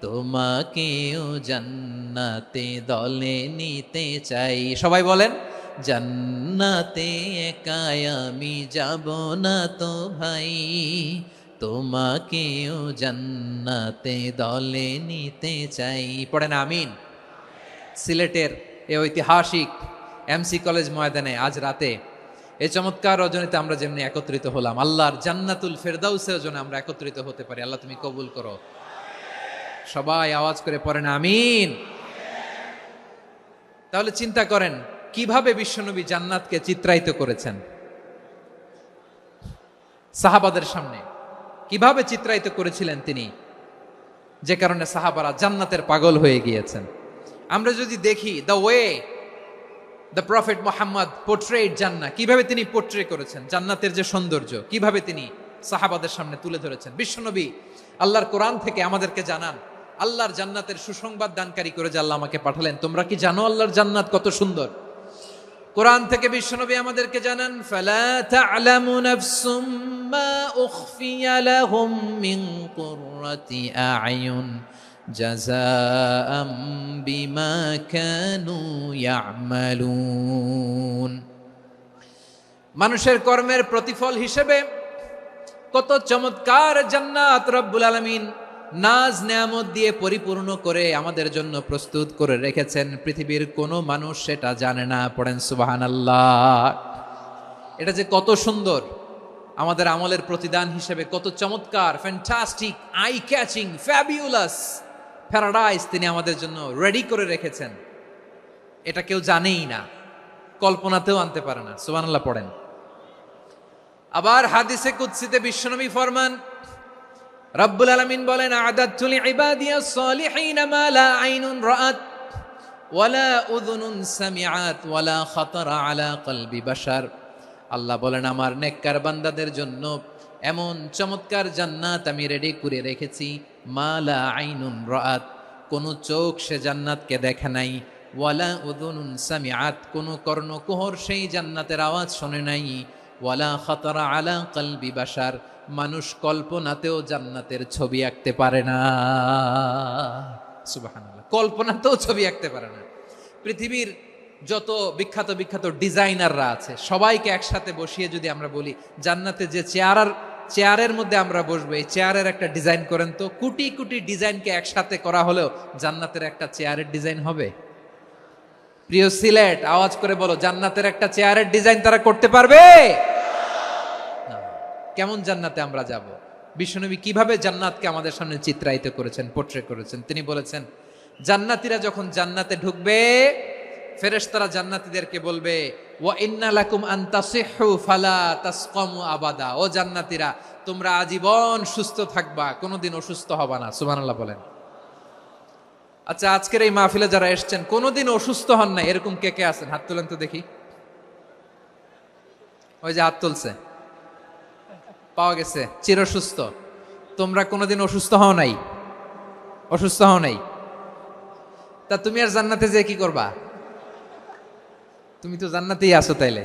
তোমাকেও জান্নাতে দলে নিতে চাই। সবাই বলেন, জান্নাতে একা আমি যাব না তো ভাই, তোমাকেও জান্নাতে দলে নিতে চাই। পড়েন আমিন। সিলেটের এই ঐতিহাসিক এমসি কলেজ ময়দানে আজ রাতে এই চমৎকার রজনীতে আমরা যেমনি একত্রিত হলাম, আল্লাহর জান্নাতুল ফেরদাউসের জন্য আমরা একত্রিত হতে পারি। আল্লাহ তুমি কবুল করো। সবাই আওয়াজ করে পড়েন আমিন। তাহলে চিন্তা করেন কিভাবে বিশ্বনবী জান্নাতকে চিত্রায়িত করেছেন সাহাবাদের সামনে, কিভাবে চিত্রায়িত করেছিলেন তিনি, যে কারণে সাহাবারা জান্নাতের পাগল হয়ে গিয়েছেন। আমরা যদি দেখি the way the prophet Mohammad portrait জান্নাত, কিভাবে তিনি পোর্ট্রে করেছেন জান্নাতের যে সৌন্দর্য, কিভাবে তিনি সাহাবাদের সামনে তুলে ধরেছেন। বিশ্বনবী আল্লাহর কোরআন থেকে আমাদেরকে জানান আল্লাহর জান্নাতের সুসংবাদ দানকারী করে যে আল্লাহ আমাকে পাঠালেন। তোমরা কি জানো আল্লাহর জান্নাত কত সুন্দর? কোরআন থেকে বিশ্বনবী আমাদেরকে জানান, ফালা তা'লামু নাফসুম মা উখফিয়া লাহুম মিন কুররাতি আ'য়ুন জাযাআম বিমা কানু ইয়া'মালুন। মানুষের কর্মের প্রতিফল হিসেবে কত চমৎকার জান্নাত রব্বুল আলামিন নাজ নেয়ামত দিয়ে পরিপূর্ণ করে আমাদের জন্য প্রস্তুত করে রেখেছেন। পৃথিবীর কোনো মানুষ সেটা জানে না। পড়েন সুবহানাল্লাহ। এটা যে কত সুন্দর, আমাদের আমলের প্রতিদান হিসেবে কত চমৎকার, fantastic, eye catching, fabulous paradise তিনি আমাদের জন্য রেডি করে রেখেছেন। এটা কেউ জানেই না, কল্পনাতেও আনতে পারে না। সুবহানাল্লাহ পড়েন। আবার হাদিসে কুদসিতে বিশ্বনবী ফরমান, রব্বুল আলামিন বলেন, আ'দাতু লিইবাদিয়াস সালিহিনা মা লা আইনুন রাআত ওয়ালা উযুনুন সামিআত ওয়ালা খাতারা আলা কলবি বাশার। আল্লাহ বলেন, আমার নেককার বান্দাদের জন্য এমন চমৎকার জান্নাত আমি রেডি করে রেখেছি, মা লা আইনুন রাআত, কোন চোখ সে জান্নাতকে দেখে নাই, ওয়ালা উযুনুন সামিআত, কোন কর্ণকুহর সেই জান্নাতের আওয়াজ শোনে নাই, ওয়ালা খাতারা আলা কলবি বাশার, মানুষ কল্পনাতেও জান্নাতের ছবি আঁকতে পারে না। সুবহানাল্লাহ, কল্পনাতেও ছবি আঁকতে পারে না। পৃথিবীর যত বিখ্যাত বিখ্যাত ডিজাইনাররা আছে সবাইকে একসাথে বসিয়ে যদি আমরা বলি জান্নাতে যে চেয়ারের মধ্যে আমরা বসবো, এই চেয়ারের একটা ডিজাইন করেন তো, কোটি কোটি ডিজাইনকে একসাথে করা হলেও জান্নাতের একটা চেয়ারের ডিজাইন হবে? প্রিয় সিলেট, আওয়াজ করে বলো, জান্নাতের একটা চেয়ারের ডিজাইন তারা করতে পারবে? কেমন জান্নাতে আমরা যাব? বিশ্বনবী কিভাবে জান্নাতকে আমাদের সামনে চিত্রায়িত করেছেন, পোর্ট্রে করেছেন। তিনি বলেছেন, জান্নাতীরা যখন জান্নাতে ঢুকবে, ফেরেশতারা জান্নাতীদেরকে বলবে, ওয়া ইন্না লাকুম আন তাসিহু ফালা তাসকামু আবাদা। ও জান্নাতীরা, তোমরা আজীবন সুস্থ থাকবা, কোনোদিন অসুস্থ হবা না। সুবহানাল্লাহ বলেন। আচ্ছা, আজকের এই মাহফিলে যারা এসেছেন কোনোদিন অসুস্থ হন না, এরকম কে কে আছেন? হাত তোলেন তো দেখি। ওই যে হাত তুলছে, পাওয়া গেছে, চিরসুস্থ। তোমরা কোনোদিন অসুস্থ হও নাই? অসুস্থ হও নাই? তা তুমি আর জান্নাতে যে কি করবা? তুমি তো জান্নাতেই আছো। তাইলে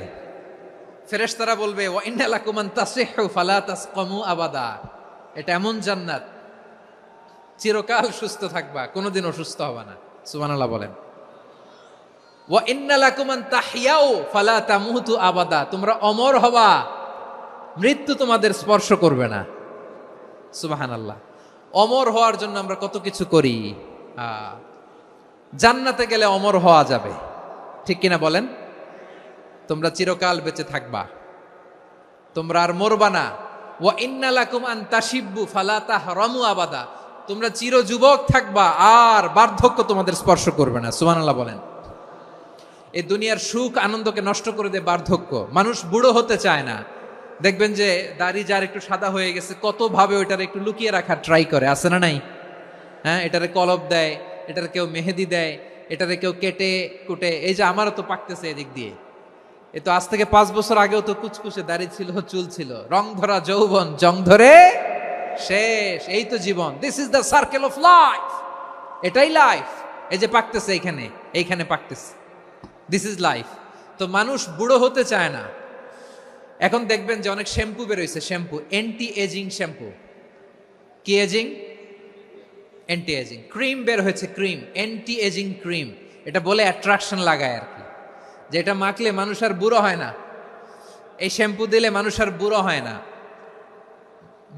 ফেরেশতারা বলবে, ওয়া ইন্না লাকুম আন তাসিহু ফালা তাসকামু আবাদা। এটা এমন জান্নাত, চিরকাল সুস্থ থাকবা, কোনোদিন অসুস্থ হবা না। সুবহানাল্লাহ বলেন। ওয়া ইন্না লাকুম আন তাহইয়াউ ফালা তামুতু আবাদা। তোমরা অমর হবা, মৃত্যু তোমাদের স্পর্শ করবে না। সুবহানাল্লাহ। অমর হওয়ার জন্য আমরা কত কিছু করি। জান্নাতে গেলে অমর হওয়া যাবে, ঠিক কিনা বলেন? তোমরা চিরকাল বেঁচে থাকবা, তোমরা আর মরবা না। ওয়া ইন্না লাকুম আন তাশিব্বু ফালা তাহরামু আবাদা। তোমরা চির যুবক থাকবা, আর বার্ধক্য তোমাদের স্পর্শ করবে না। সুবহানাল্লাহ বলেন। এই দুনিয়ার সুখ আনন্দকে নষ্ট করে দেয় বার্ধক্য। মানুষ বুড়ো হতে চায় না। দেখবেন যে দাড়ি যার একটু সাদা হয়ে গেছে, কত ভাবে ওইটার একটু লুকিয়ে রাখার ট্রাই করে, আছে না নাই? হ্যাঁ, এটারে কলব দেয়, এটার কেউ মেহেদি দেয়, এটারে কেউ কেটে কুটে। এই যে আমারও তো পাকতেছে এদিক দিয়ে, এ তো আজ থেকে 5 বছর আগেও তো কুচকুচে দাড়ি ছিল, চুল ছিল, রং ধরা যৌবন, জং ধরে শেষ। এই তো জীবন। This is the circle of life. এটাই লাইফ। এই যে পাকতেছে এইখানে, এইখানে পাকতেছে, দিস ইজ লাইফ। তো মানুষ বুড়ো হতে চায় না। এখন দেখবেন যে অনেক শ্যাম্পু বেরোইছে, শ্যাম্পু অ্যান্টি এজিং শ্যাম্পু। কি এজিং? Anti ageing. ক্রিম বের হয়েছে, ক্রিম অ্যান্টি এজিং ক্রিম। এটা বলে অ্যাট্রাকশন লাগায় আর কি, যে এটা মাখলে মানুষ আর বুড়ো হয় না, এই শ্যাম্পু দিলে মানুষ আর বুড়ো হয় না।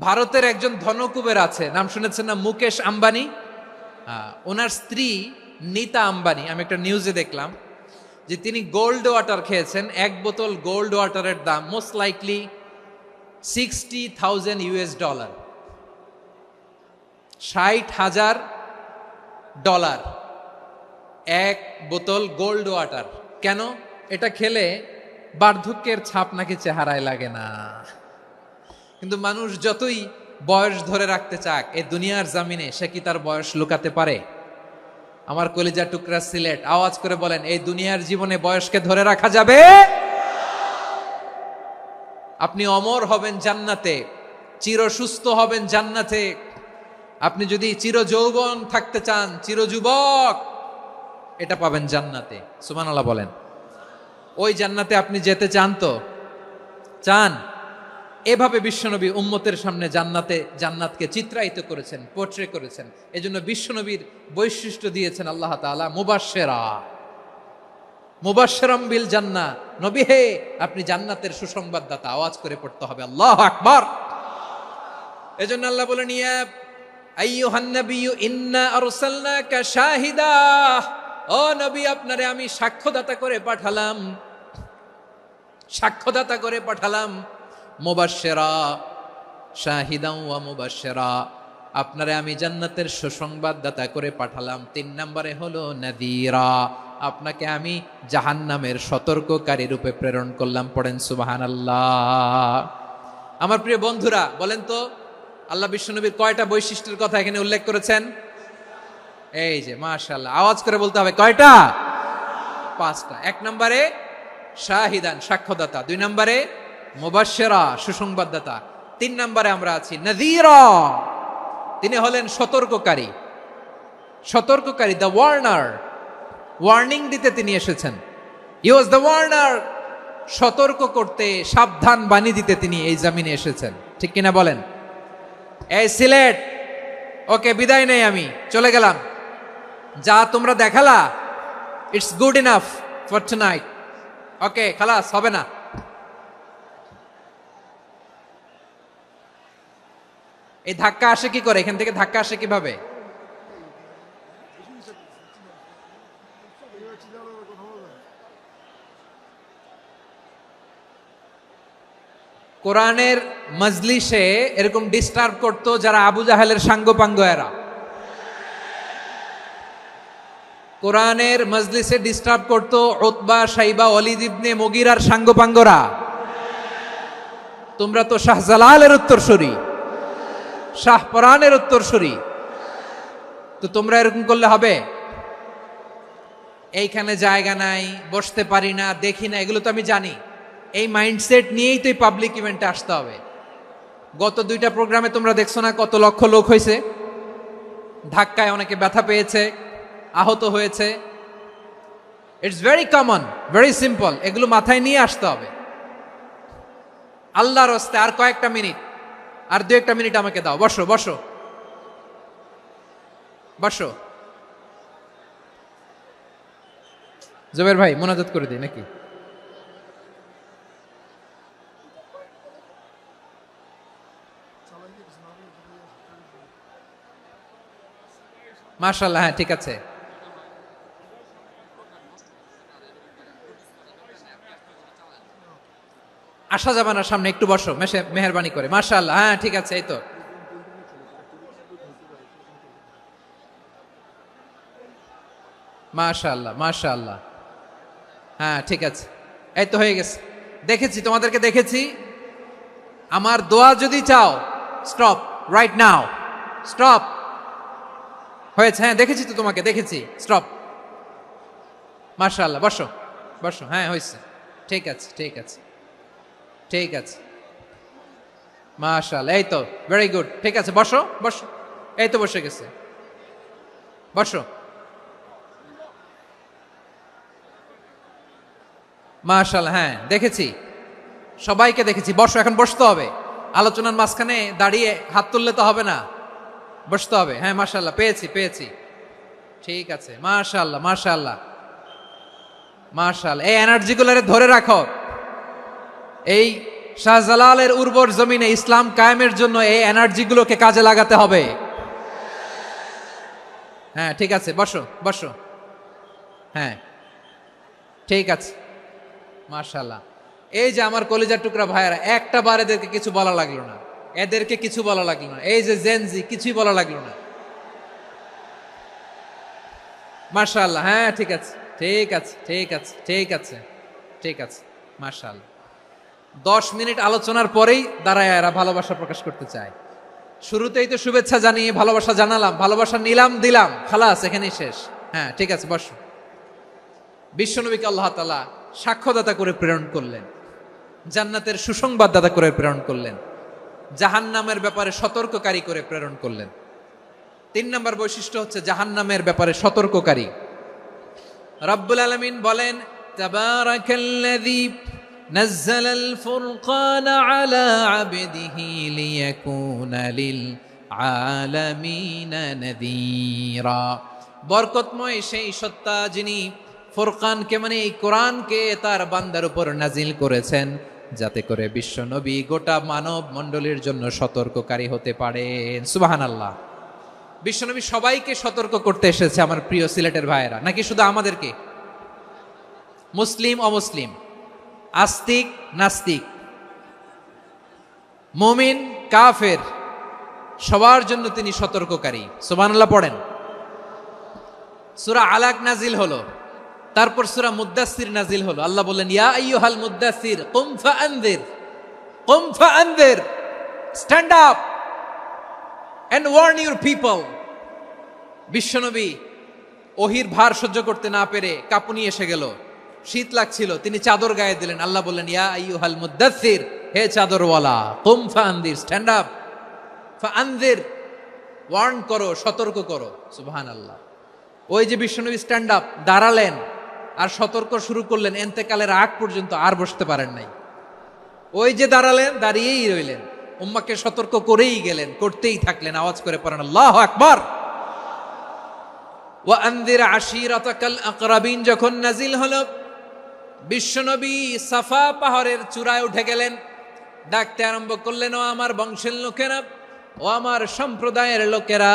ভারতের একজন ধনকুবের আছে, নাম শুনেছেন না? মুকেশ আম্বানি। ওনার স্ত্রী নীতা আম্বানি, আমি একটা নিউজে দেখলাম যে তিনি গোল্ড ওয়াটার খেয়েছেন। এক বোতল গোল্ড ওয়াটারের দাম মোস্ট লাইকলি $60,000, $60,000 এক বোতল গোল্ড ওয়াটার। কেন? এটা খেলে বার্ধক্যের ছাপ নাকি চেহারায় লাগে না। কিন্তু মানুষ যতই বয়স ধরে রাখতে চাক এই দুনিয়ার জামিনে, সে কি তার বয়স লুকাতে পারে? আমার কলিজা টুকরা সিলেট, আওয়াজ করে বলেন, এই দুনিয়ার জীবনে বয়সকে ধরে রাখা যাবে? আপনি অমর হবেন জান্নাতে, চির সুস্থ হবেন জান্নাতে। আপনি যদি চির যৌবন থাকতে চান, চির যুবক, এটা পাবেন জান্নাতে। সুবহানাল্লাহ বলেন। ওই জান্নাতে আপনি যেতে চান তো? চান? এভাবে বিশ্বনবী উম্মতের সামনে জান্নাতকে চিত্রায়িত করেছেন, পোর্ট্রে করেছেন। এজন্য বিশ্বনবীর বৈশিষ্ট্য দিয়েছেন আল্লাহ তাআলা মুবাশশিরাম বিল জান্নাহ। নবী হে, আপনি জান্নাতের সুসংবাদদাতা। আওয়াজ করে পড়তে হবে আল্লাহু আকবার। এজন্য আল্লাহ বলেন, ইয়া আইয়ুহান নাবিয়্যু ইন্না আরসালনাকা শাহিদা। ও নবী, আপনারে আমি সাক্ষ্যদাতা করে পাঠালাম, সাক্ষ্যদাতা করে পাঠালাম। মুবাশশিরা, শাহিদান ওয়া মুবাশশিরা, আপনারে আমি জান্নাতের সুসংবাদদাতা করে পাঠালাম। 3 নম্বরে হলো নাযীরা, আপনাকে আমি জাহান্নামের সতর্ককারী রূপে প্রেরণ করলাম। পড়েন সুবহানাল্লাহ। আমার প্রিয় বন্ধুরা, বলেন তো আল্লাহ বিশ্বনবীর কয়টা বৈশিষ্ট্যের কথা এখানে উল্লেখ করেছেন? এই যে মাশাআল্লাহ, আওয়াজ করে বলতে হবে, কয়টা? 5টা। 1 নম্বরে শাহিদান, সাক্ষ্যদাতা। 2 নম্বরে মুবাশশিরা, সুসংবাদদাতা। 3 নম্বরে আমরা আছি নাযীরা, তিনি হলেন সতর্ককারী। সতর্ককারী, দ্য ওয়ার্নার, ওয়ার্নিং দিতে তিনি এসেছেন। হি ওয়াজ দ্য ওয়ার্নার, সতর্ক করতে, সাবধান বাণী দিতে তিনি এই জমিনে এসেছেন। ঠিক কিনা বলেন? এই সিলেট, ওকে বিদায় নেই, আমি চলে গেলাম। যা তোমরা দেখালা, it's good enough for tonight. Okay, খালাস, হবে না। এই ধাক্কা আসে কি করে? এখান থেকে ধাক্কা আসে কিভাবে? কোরআনের মজলিসে এরকম ডিস্টার্ব করতো যারা আবু জাহেলের সাঙ্গপাঙ্গ এরা। কোরআনের মজলিসে ডিস্টার্ব করতো উতবা, শাইবা, ওয়ালিদ ইবনে মুগীরার সাঙ্গপাঙ্গরা। তোমরা তো শাহজালালের উত্তরসূরি, শাহপরানের উত্তরসূরি, তো তোমরা এরকম করলে হবে? এইখানে জায়গা নাই, বসতে পারি না, দেখি না, এগুলো তো আমি জানি। এই মাইন্ডসেট নিয়েই তো এই পাবলিক ইভেন্টে আসতে হবে। গত 2টা প্রোগ্রামে তোমরা দেখছো না কত লক্ষ লোক হয়েছে? ধাক্কায় অনেকে ব্যথা পেয়েছে, আহত হয়েছে। It's very common, very simple. এগুলো মাথায় নিয়ে আসতে হবে। আল্লাহর রাস্তায় আর কয়েকটা মিনিট, আর 2-1টা মিনিট আমাকে দাও। বসো বসো বসো। জুবের ভাই, মোনাজাত করে দিই নাকি? মাশাআল্লাহ, হ্যাঁ ঠিক আছে। আসা যাবে না সামনে, একটু বসো মেহেরবানি করে। মাশাআল্লাহ, হ্যাঁ ঠিক আছে। এই তো মাশাআল্লাহ, মাশাআল্লাহ, হ্যাঁ ঠিক আছে। এই তো হয়ে গেছে। দেখেছি, তোমাদেরকে দেখেছি। আমার দোয়া যদি চাও, স্টপ রাইট নাও, স্টপ। হয়েছে? হ্যাঁ দেখেছি তো, তোমাকে দেখেছি। স্টপ। মাশাআল্লাহ, বসো বসো। হ্যাঁ হয়েছে, ঠিক আছে ঠিক আছে ঠিক আছে। মাশাআল্লাহ, এই তো ভেরি গুড। ঠিক আছে, বসো বসো। এই তো বসে গেছে, বসো মাশাআল্লাহ, হ্যাঁ দেখেছি, সবাইকে দেখেছি। বসো, এখন বসতে হবে। আলোচনার মাঝখানে দাঁড়িয়ে হাত তুললে তো হবে না, বসতে হবে। হ্যাঁ মাশাআল্লাহ, পেয়েছি পেয়েছি, ঠিক আছে। মাশাআল্লাহ মাশাআল্লাহ মাশাআল্লাহ, এই এনার্জিগুলোরে ধরে রাখো। এই শাহজালালের উর্বর জমিনে ইসলাম কায়েমের জন্য এই এনার্জিগুলোকে কাজে লাগাতে হবে। হ্যাঁ ঠিক আছে, বসো বসো। হ্যাঁ ঠিক আছে, মাশাআল্লাহ। এই যে আমার কলিজার টুকরা ভাইয়েরা, একটা বার এদেরকে কিছু বলা লাগলো না, এদেরকে কিছু বলা লাগলো না। এই যে জেনজি, কিছুই বলা লাগলো না। মাশাআল্লাহ, হ্যাঁ ঠিক আছে ঠিক আছে ঠিক আছে ঠিক আছে ঠিক আছে, মাশাআল্লাহ। 10 মিনিট আলোচনার পরেই দাঁড়ায় এরা ভালোবাসা প্রকাশ করতে চায়। শুরুতেই তো শুভেচ্ছা জানিয়ে ভালোবাসা জানালাম, ভালোবাসা নিলাম দিলাম, খালাস এখানেই শেষ। হ্যাঁ ঠিক আছে, বসো। বিশ্বনবীকে আল্লাহ তাআলা সাক্ষ্যদাতা করে প্রেরণ করলেন, জান্নাতের সুসংবাদদাতা করে প্রেরণ করলেন, জাহান্নামের ব্যাপারে সতর্ককারী করে প্রেরণ করলেন। 3 নম্বর বৈশিষ্ট্য হচ্ছে জাহান্নামের ব্যাপারে সতর্ককারী। রব্বুল আলামিন বলেন, তাবারাকাল্লাযী নাযালাল ফুরকানা আলা আবদিহি লিয়াকুনা লিল আলামিনা নাযীরা। বরকতময় সেই সত্তা যিনি ফুরকানকে মানে এই কোরআনকে তার বান্দার উপর নাজিল করেছেন, যাতে করে বিশ্ব নবী গোটা মানব মণ্ডলীর জন্য সতর্ককারী হতে পারেন। সুবহানাল্লাহ। বিশ্বনবী সবাইকে সতর্ক করতে এসেছে, আমার প্রিয় সিলেটের ভাইয়েরা, নাকি শুধু আমাদেরকে? মুসলিম অমুসলিম, আস্তিক নাস্তিক, মুমিন কাফের, সবার জন্য তিনি সতর্ককারী। সুবহানাল্লাহ পড়েন। সূরা আলাক নাজিল হলো, তারপর সূরা মুদ্দাসসির নাজিল হলো। আল্লাহ বললেন, ইয়া আইয়ুহাল মুদ্দাসসির কুম ফাআনযির, কুম ফাআনযির, stand up and warn your people. বিশ্বনবী ওহির ভার সহ্য করতে না পেরে কাঁপুনি এসে গেল, শীত লাগছিল, তিনি চাদর গায়ে দিলেন। আল্লাহ বললেন, ইয়া আইয়ুহাল মুদ্দাসসির, হে চাদরওয়ালা, কুম ফাআনযির, স্ট্যান্ড আপ, ফাআনযির, ওয়ার্ন করো, সতর্ক করো। সুবহানাল্লাহ। ওই যে বিশ্বনবী স্ট্যান্ড আপ, দাঁড়ালেন আর সতর্ক শুরু করলেন, এন্তেকালের আগ পর্যন্ত আর বসতে পারেন নাই। ওই যে দাঁড়ালেন, দাঁড়িয়েই রইলেন, উম্মাকে সতর্ক করেই গেলেন, করতেই থাকলেন। আওয়াজ করে পড়েন আল্লাহু আকবার। ওয়া আনযির আশীরাতাকাল আকরাবিন যখন নাজিল হলো, বিশ্বনবী সাফা পাহাড়ের চূড়ায় উঠে গেলেন, ডাকতে আরম্ভ করলেন, ও আমার বংশের লোকেরা, ও আমার সম্প্রদায়ের লোকেরা,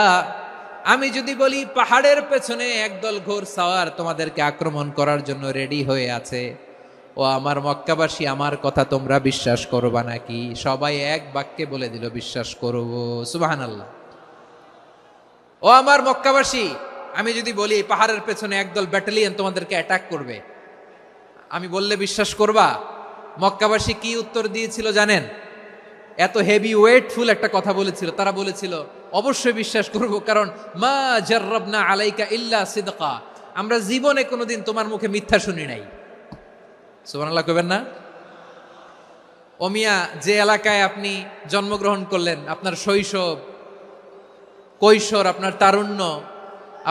আমি যদি বলি পাহাড়ের পেছনে একদল ঘোড়সাওয়ার তোমাদেরকে আক্রমণ করার জন্য রেডি হয়ে আছে, ও আমার মক্কাবাসী, আমার কথা তোমরা বিশ্বাস করবা নাকি? সবাই এক বাক্যে বলে দিল, বিশ্বাস করব। সুবহানাল্লাহ। ও আমার মক্কাবাসী, আমি যদি বলি পাহাড়ের পেছনে একদল ব্যাটালিয়ন তোমাদেরকে অ্যাটাক করবে, আমি বললে বিশ্বাস করবা? মক্কাবাসী কি উত্তর দিয়েছিল জানেন? এত হেভি ওয়েটফুল একটা কথা বলেছিল। তারা বলেছিল, অবশ্যই বিশ্বাস করব, কারণ মা জাররাবনা আলাইকা ইল্লা সিদকা, আমরা জীবনে কোনোদিন তোমার মুখে মিথ্যা শুনি নাই। সুবহানাল্লাহ কইবেন না? ও মিয়া, যে এলাকায় আপনি জন্মগ্রহণ করলেন, আপনার শৈশব, কৈশোর, আপনার তারুণ্য,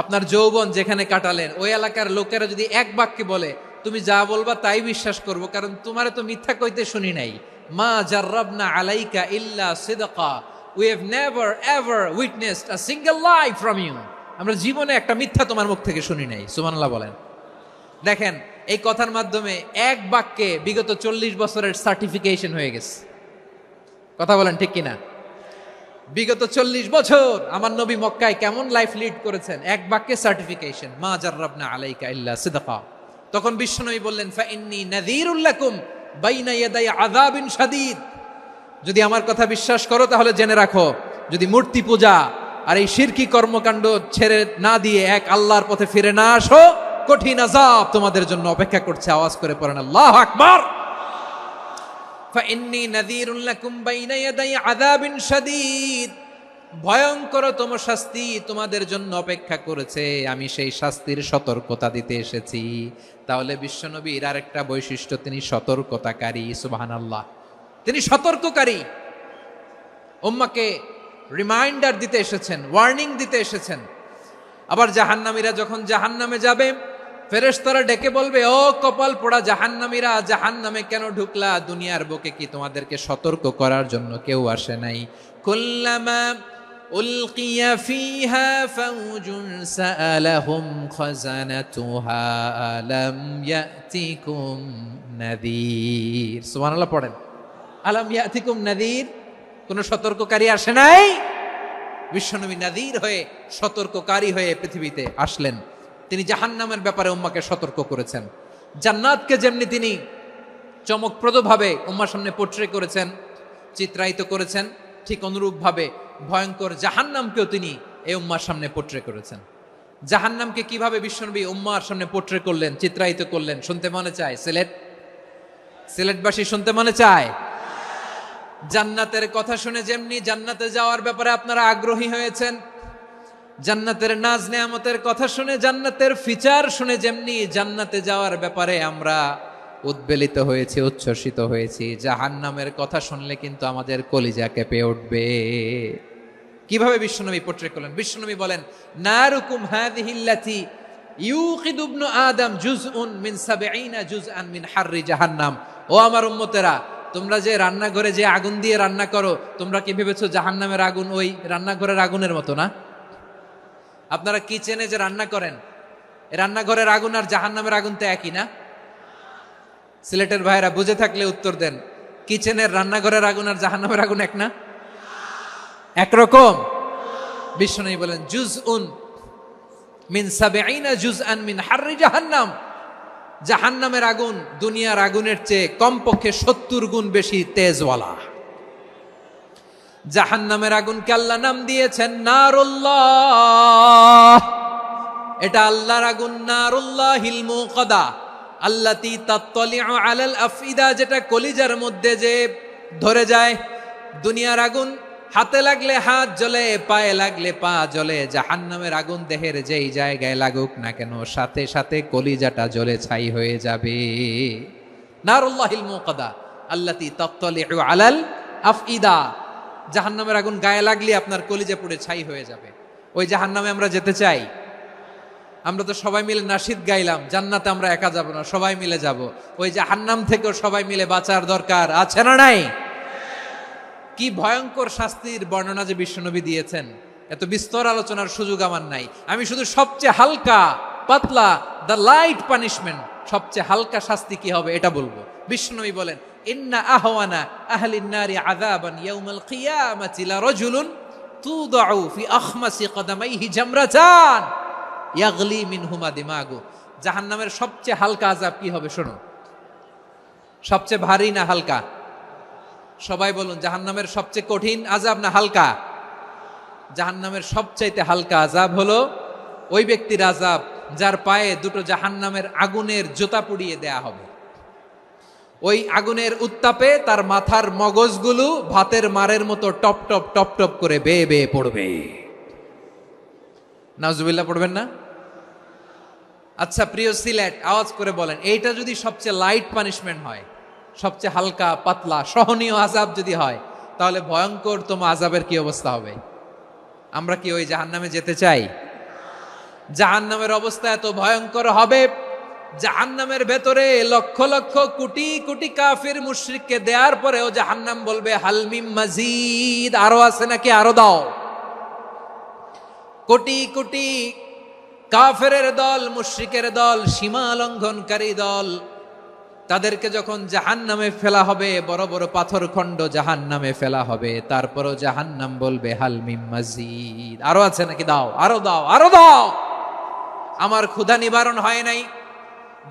আপনার যৌবন যেখানে কাটালেন, ওই এলাকার লোকেরা যদি এক বাক্যে বলে তুমি যা বলবা তাই বিশ্বাস করব, কারণ তোমারে তো মিথ্যা কইতে শুনি নাই। মা জাররাবনা আলাইকা ইল্লা সিদকা, we have never ever witnessed a single lie from you, আমরা জীবনে একটা মিথ্যা তোমার মুখ থেকে শুনি নাই। সুবহানাল্লাহ বলেন। দেখেন, এই কথার মাধ্যমে এক বাক্যে বিগত 40 বছরের সার্টিফিকেশন হয়ে গেছে। কথা বলেন ঠিক কিনা? বিগত 40 বছর আমার নবী মক্কায় কেমন লাইফ লিড করেছেন, এক বাক্যে সার্টিফিকেশন, মা জাররাবনা আলাইকা ইল্লা সিদকা। তখন বিশ্বনবী বললেন, ফাইন্নী নাযীরুল লাকুম বাইনা ইয়াদাই আযাবিন শাদীদ, যদি আমার কথা বিশ্বাস করো তাহলে জেনে রাখো, যদি মূর্তি পূজা আর এই শিরকি কর্মকাণ্ড ছেড়ে না দিয়ে এক আল্লাহর পথে ফিরে না আসো, কঠিন আযাব তোমাদের জন্য অপেক্ষা করছে। আওয়াজ করে পড়েন আল্লাহু আকবার। ফাইন্নী নাযীরুল লাকুম বাইনা ইয়াদাই আযাবিন শাদীদ, ভয়ঙ্করতম শাস্তি তোমাদের জন্য অপেক্ষা করেছে, আমি সেই শাস্তির সতর্কতা দিতে এসেছি। তাহলে বিশ্বনবীর আরেকটা বৈশিষ্ট্য, তিনি সতর্কতাকারী। সুবহানাল্লাহ, তিনি সতর্ককারী। উম্মাকে রিমাইন্ডার দিতে এসেছেন, ওয়ার্নিং দিতে এসেছেন। আবার জাহান্নামীরা যখন জাহান্নামে যাবে, ফেরেশতারা ডেকে বলবে, ও কপাল পোড়া জাহান্নামীরা, জাহান্নামে কেন ঢুকলা? দুনিয়ার বুকে কি তোমাদেরকে সতর্ক করার জন্য কেউ আসে নাই? কুল্লামা উলকিয়া ফিহা ফাউজুন সাআলাহুম খাজানাতুহা আলাম ইয়াতিকুম নাযীর। সুবহানাল্লাহ পড়েন। আলাম ইয়াতিকুম নাযীর, কোন সতর্ককারী আসে নাই? বিশ্বনবী নাযীর হয়ে, সতর্ককারী হয়ে পৃথিবীতে আসলেন। তিনি জাহান্নামের ব্যাপারে উম্মাকে সতর্ক করেছেন। জান্নাতকে যেমনি তিনি চমকপ্রদভাবে উম্মার সামনে পোট্রে করেছেন, চিত্রায়িত করেছেন, ঠিক অনুরূপভাবে ভয়ঙ্কর জাহান্নামকেও তিনি এই উম্মার সামনে পোট্রে করেছেন। জাহান্নামকে কিভাবে বিশ্বনবী উম্মার সামনে পোট্রে করলেন, চিত্রায়িত করলেন, শুনতে মনে চায়? সিলেটবাসী শুনতে মনে চায়? জান্নাতের কথা শুনে যেমনি জান্নাতে যাওয়ার ব্যাপারে আপনারা আগ্রহী হয়েছেন, জান্নাতের নাজ নেয়ামতের কথা শুনে, জান্নাতের ফিচার শুনে যেমনি জান্নাতে যাওয়ার ব্যাপারে আমরা উদ্বেলিত হয়েছি, উচ্ছ্বসিত হয়েছি, জাহান্নামের কথা শুনলে কিন্তু আমাদের কলিজা কেঁপে উঠবে। কিভাবে বিশ্বনবী পোট্রে করলেন? বিশ্বনবী বলেন, নারুকুম হাযিহিল্লাতী ইউকিদু ইবনু আদম জুজউন মিন ৭০ জুজআন মিন হাররি জাহান্নাম। ও আমার উম্মতেরা, তোমরা যে রান্নাঘরে যে আগুন দিয়ে রান্না করো, তোমরা কি ভেবেছো জাহান্নামের আগুন ওই রান্নাঘরের আগুনের মতো না? আপনারা কিচেনে যে রান্না করেন, রান্নাঘরের আগুন আর জাহান্নামের আগুন তো একই না? সিলেটের ভাইরা বুঝে থাকলে উত্তর দেন, কিচেনের রান্নাঘরের আগুন আর জাহান্নামের আগুন এক না? একরকম? বিশ্বনবী বলেন, জুজউন মিন ৭০ জুজআন মিন হাররি জাহান্নাম। জাহান্নামের আগুন দুনিয়ার আগুনের চেয়ে কমপক্ষে ৭০ গুণ বেশি তেজওয়ালা। জাহান্নামের আগুনকে আল্লাহ নাম দিয়েছেন নারুল্লাহ। এটা আল্লাহর আগুন, নারুল্লাহিল মুকাদা আল্লাতী তাত্তালিউ আলাল আফইদা, যেটা কলিজার মধ্যে যে ধরে যায়। দুনিয়ার আগুন হাতে লাগলে হাত জ্বলে, পায়ে লাগলে পা জ্বলে। জাহান্নামের আগুন দেহের যেই জায়গায় লাগুক না কেন, সাথে সাথে কলিজাটা জ্বলে ছাই হয়ে যাবে। নারুল্লাহিল মুকাদা আল্লাতী তাত্তালিউ আলাল আফইদা। জাহান্নামের আগুন গায়ে লাগলে আপনার কলিজা পুড়ে ছাই হয়ে যাবে। ওই জাহান্নামে আমরা যেতে চাই? আমরা তো সবাই মিলে নাশিদ গাইলাম, জান্নাতে আমরা একা যাব না, সবাই মিলে যাব। ওই জাহান্নাম থেকেও সবাই মিলে বাঁচার দরকার আছে না নাই? কি ভয়ঙ্কর শাস্তির বর্ণনা যে বিশ্বনবী দিয়েছেন, এত বিস্তর আলোচনার সুযোগ আমার নাই। আমি শুধু সবচেয়ে হালকা পাতলা, দ্য লাইট পানিশমেন্ট, সবচেয়ে হালকা শাস্তি কি হবে এটা বলবো। বিশ্বনবী বলেন, ইন্না আহওয়ানা আহলিন নারি আযাবান ইয়াউমাল কিয়ামাতি লারাজুলুন তুদাউ ফি আখমাসি কদামাইহি জামরাতান ইয়াগলি মিনহুমা দিমাগু। জাহান্নামের সবচেয়ে হালকা আযাব কি হবে শোনো। সবচেয়ে ভারী না হালকা? সবাই বলুন, জাহান্নামের সবচেয়ে কঠিন আযাব না হালকা? জাহান্নামের সবচাইতে হালকা আযাব হলো ওই ব্যক্তির আযাব যার পায়ে দুটো জাহান্নামের আগুনের জুতা পুড়িয়ে দেয়া হবে। ওই আগুনের উত্তাপে তার মাথার মগজগুলো ভাতের মারের মতো টপ টপ টপ টপ করে বেয়ে বেয়ে পড়বে। নাউজুবিল্লাহ পড়বেন না? আচ্ছা প্রিয় সিলেট, আওয়াজ করে বলেন, এইটা যদি সবচেয়ে লাইট পানিশমেন্ট হয়, সবচেয়ে হালকা পাতলা সহনীয় আযাব যদি হয়, তাহলে ভয়ঙ্করতম আযাবের কি অবস্থা হবে? আমরা কি ওই জাহান্নামে যেতে চাই? জাহান্নামের অবস্থা এত ভয়ঙ্কর হবে, জাহান্নামের ভেতরে লক্ষ লক্ষ কোটি কোটি কাফির মুশরিককে দেওয়ার পরেও জাহান্নাম বলবে হালমিম মাজিদ, আরো আছে নাকি, আরো দাও। কোটি কোটি কাফেরের দল, মুশরিকের দল, সীমা লঙ্ঘনকারী দল, তাদেরকে যখন জাহান্নামে ফেলা হবে, বড় বড় পাথর খণ্ড জাহান্নামে ফেলা হবে, তারপরও জাহান্নাম বলবে হালমিম মাজিদ, আরো আছে নাকি, দাও, আরো দাও, আরো দাও। আমার ক্ষুধা নিবারণ হয় নাই।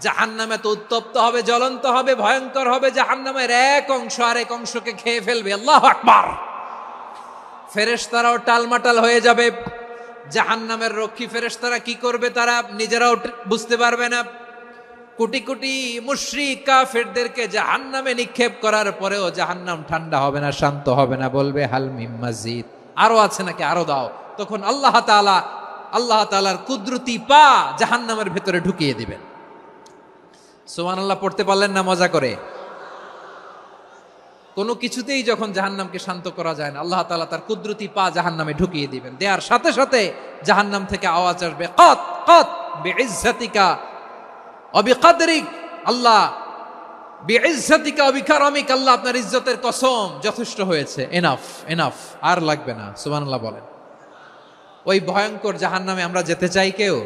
জাহান্নামে তো উত্তপ্ত হবে, জ্বলন্ত হবে, ভয়ঙ্কর হবে। জাহান্নামের এক অংশ আরেক অংশকে খেয়ে ফেলবে। আল্লাহু আকবার। ফেরেশতারাও টালমাটাল হয়ে যাবে। জাহান্নামের রক্ষী ফেরেশতারা কি করবে তারা নিজেরাও বুঝতে পারবে না। কোটি কোটি মুশরিক কাফেরদেরকে জাহান্নামে নিক্ষেপ করার পরেও জাহান্নাম ঠান্ডা হবে না, শান্ত হবে না, বলবে হালমিম মাজিদ, আরো আছে নাকি, আরো দাও। তখন আল্লাহ তাআলার কুদরতি পা জাহান্নামের ভেতরে ঢুকিয়ে দিবেন। সুবহানাল্লাহ পড়তে পারলেন না মজা করে? কোনো কিছুতেই যখন জাহান্নামকে শান্ত করা যায় না, আল্লাহ তাআলা তার কুদরতি পা জাহান্নামে ঢুকিয়ে দিবেন। দেওয়ার সাথে সাথে জাহান্নাম থেকে আওয়াজ আসবে, কত কত বিইজ্জাতিকা অবিকাদরিক, আল্লাহ বিইজ্জাতিকা ওয়া বিকারামিক, আল্লাহ আপনার ইজ্জতের কসম, যথেষ্ট হয়েছে, এনাফ এনাফ, আর লাগবে না। সুবহানাল্লাহ বলেন। ওই ভয়ঙ্কর জাহান্নামে আমরা যেতে চাই কেউ?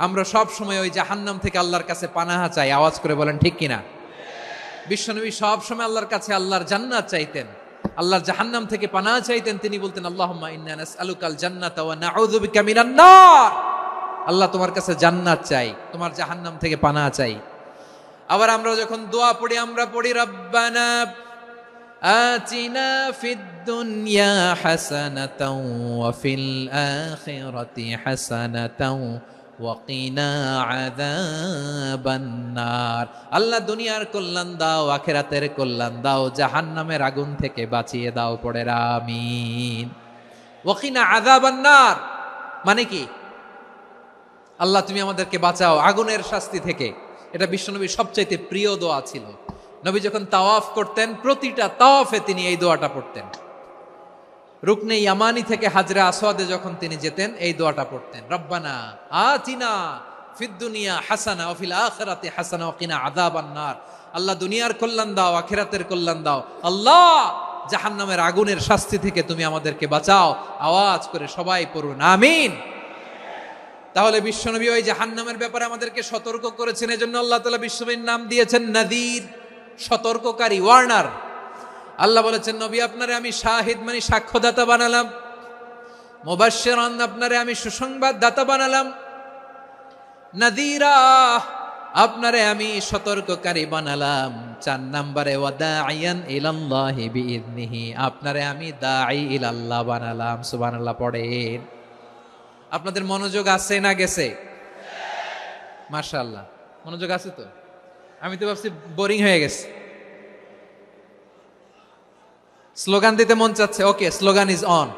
আমরা সব সময় ওই জাহান্নাম থেকে আল্লাহর কাছে পানাহা চাই। আওয়াজ করে বলেন ঠিক কিনা? বিশ্বনবী সব সময় আল্লাহর কাছে আল্লাহর জান্নাত চাইতেন, আল্লাহর জাহান্নাম থেকে পানাহা চাইতেন। তিনি বলতেন আল্লাহুম্মা ইন্না নাসআলুকাল জান্নাতা ওয়া নাউযু বিকা মিনান নার। আল্লাহ তোমার কাছে জান্নাত চাই, তোমার জাহান্নাম থেকে পানাহা চাই। আবার আমরা যখন দোয়া পড়ি, আমরা পড়ি রব্বানা আতিনা ফিদ দুনিয়া হাসানাতাও ওয়া ফিল আখিরাতি হাসানাতাও ওয়া কিনা আযাবান নার। আল্লাহ দুনিয়ার কল্যাণ দাও, আখিরাতের কল্যাণ দাও, জাহান্নামের আগুন থেকে বাঁচিয়ে দাও। পড়ে আমিন। ওয়া কিনা আযাবান নার মানে কি? আল্লাহ তুমি আমাদেরকে বাঁচাও আগুনের শাস্তি থেকে। এটা বিশ্বনবীর সবচাইতে প্রিয় দোয়া ছিল। নবী যখন তাওয়াফ করতেন, প্রতিটা তাওয়াফে তিনি এই দোয়াটা পড়তেন। রুকনে ইয়ামানি থেকে হাজরে আসওয়াদে যখন তিনি যেতেন, এই দোয়াটা পড়তেন, রব্বানা আতিনা ফিদ দুনিয়া হাসানা ওয়া ফিল আখিরাতি হাসানা ওয়া কিনা আযাবান নার। আল্লাহ দুনিয়ার কল্যাণ দাও, আখিরাতের কল্যাণ দাও। আল্লাহ জাহান্নামের আগুনের শাস্তি থেকে তুমি আমাদেরকে বাঁচাও। আওয়াজ করে সবাই পড়ুন আমিন। তাহলে বিশ্বনবী ওই জাহান্নামের ব্যাপারে আমাদেরকে সতর্ক করেছেন। এজন্য আল্লাহ তাআলা বিশ্বনবীর নাম দিয়েছেন নাযীর, সতর্ককারী, ওয়ার্নার। আল্লাহ বলেছেন নবী আপনারে আমি শাহিদ মানে সাক্ষ্যদাতা বানালাম, মুবাশশিরান আপনারে আমি সুসংবাদ দাতা বানালাম, নাযীরা আপনারে আমি সতর্ককারী বানালাম। 4 নম্বরে ওয়া দাঈয়ান ইলাল্লাহি বিইذনিহি, আপনারে আমি দাঈ ইলাল্লাহ বানালাম। সুবহানাল্লাহ পড়েন। আপনাদের মনোযোগ আছে না গেছে? মাশাআল্লাহ মনোযোগ আছে তো। আমি তো ভাবছি বোরিং হয়ে গেছে। স্লোগান দিতে মন চাচ্ছে। ওকে, স্লোগান ইজ অন।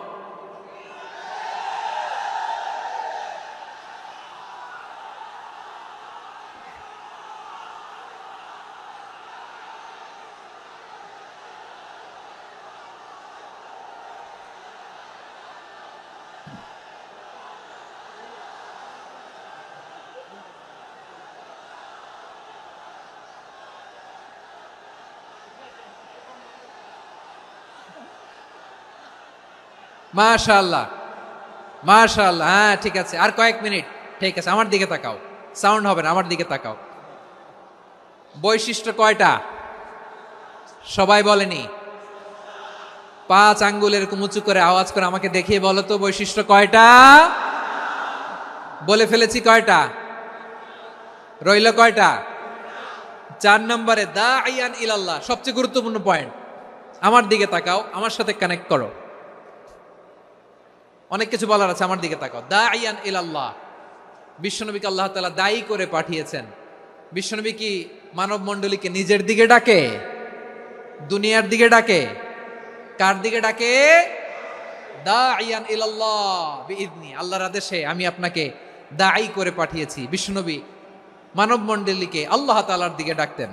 মাশাআল্লাহ মাশাআল্লাহ। হ্যাঁ ঠিক আছে, আর কয়েক মিনিট। ঠিক আছে, আমার দিকে তাকাও, সাউন্ড হবে না, আমার দিকে তাকাও। বৈশিষ্ট্য কয়টা সবাই বলেনি? 5 আঙ্গুল এরকম উঁচু করে আওয়াজ করে আমাকে দেখিয়ে বলো তো বৈশিষ্ট্য কয়টা? বলে ফেলেছি কয়টা? রইল কয়টা? 4 নম্বরে দাঈয়ান ইলাল্লাহ, সবচেয়ে গুরুত্বপূর্ণ পয়েন্ট। আমার দিকে তাকাও, আমার সাথে কানেক্ট করো। অনেক কিছু বলার আছে, আমার দিকে তাকাও। দাঈয়ান ইলাল্লাহ, বিশ্বনবীকে আল্লাহ তাআলা দায়ী করে পাঠিয়েছেন। বিশ্বনবী কি মানব মণ্ডলীকে নিজের দিকে ডাকে? দুনিয়ার দিকে ডাকে? কার দিকে ডাকে? দাঈয়ান ইলাল্লাহ বিইذনি, আল্লাহর আদেশে আমি আপনাকে দায়ী করে পাঠিয়েছি। বিশ্বনবী মানব মণ্ডলীকে আল্লাহ তাআলার দিকে ডাকতেন।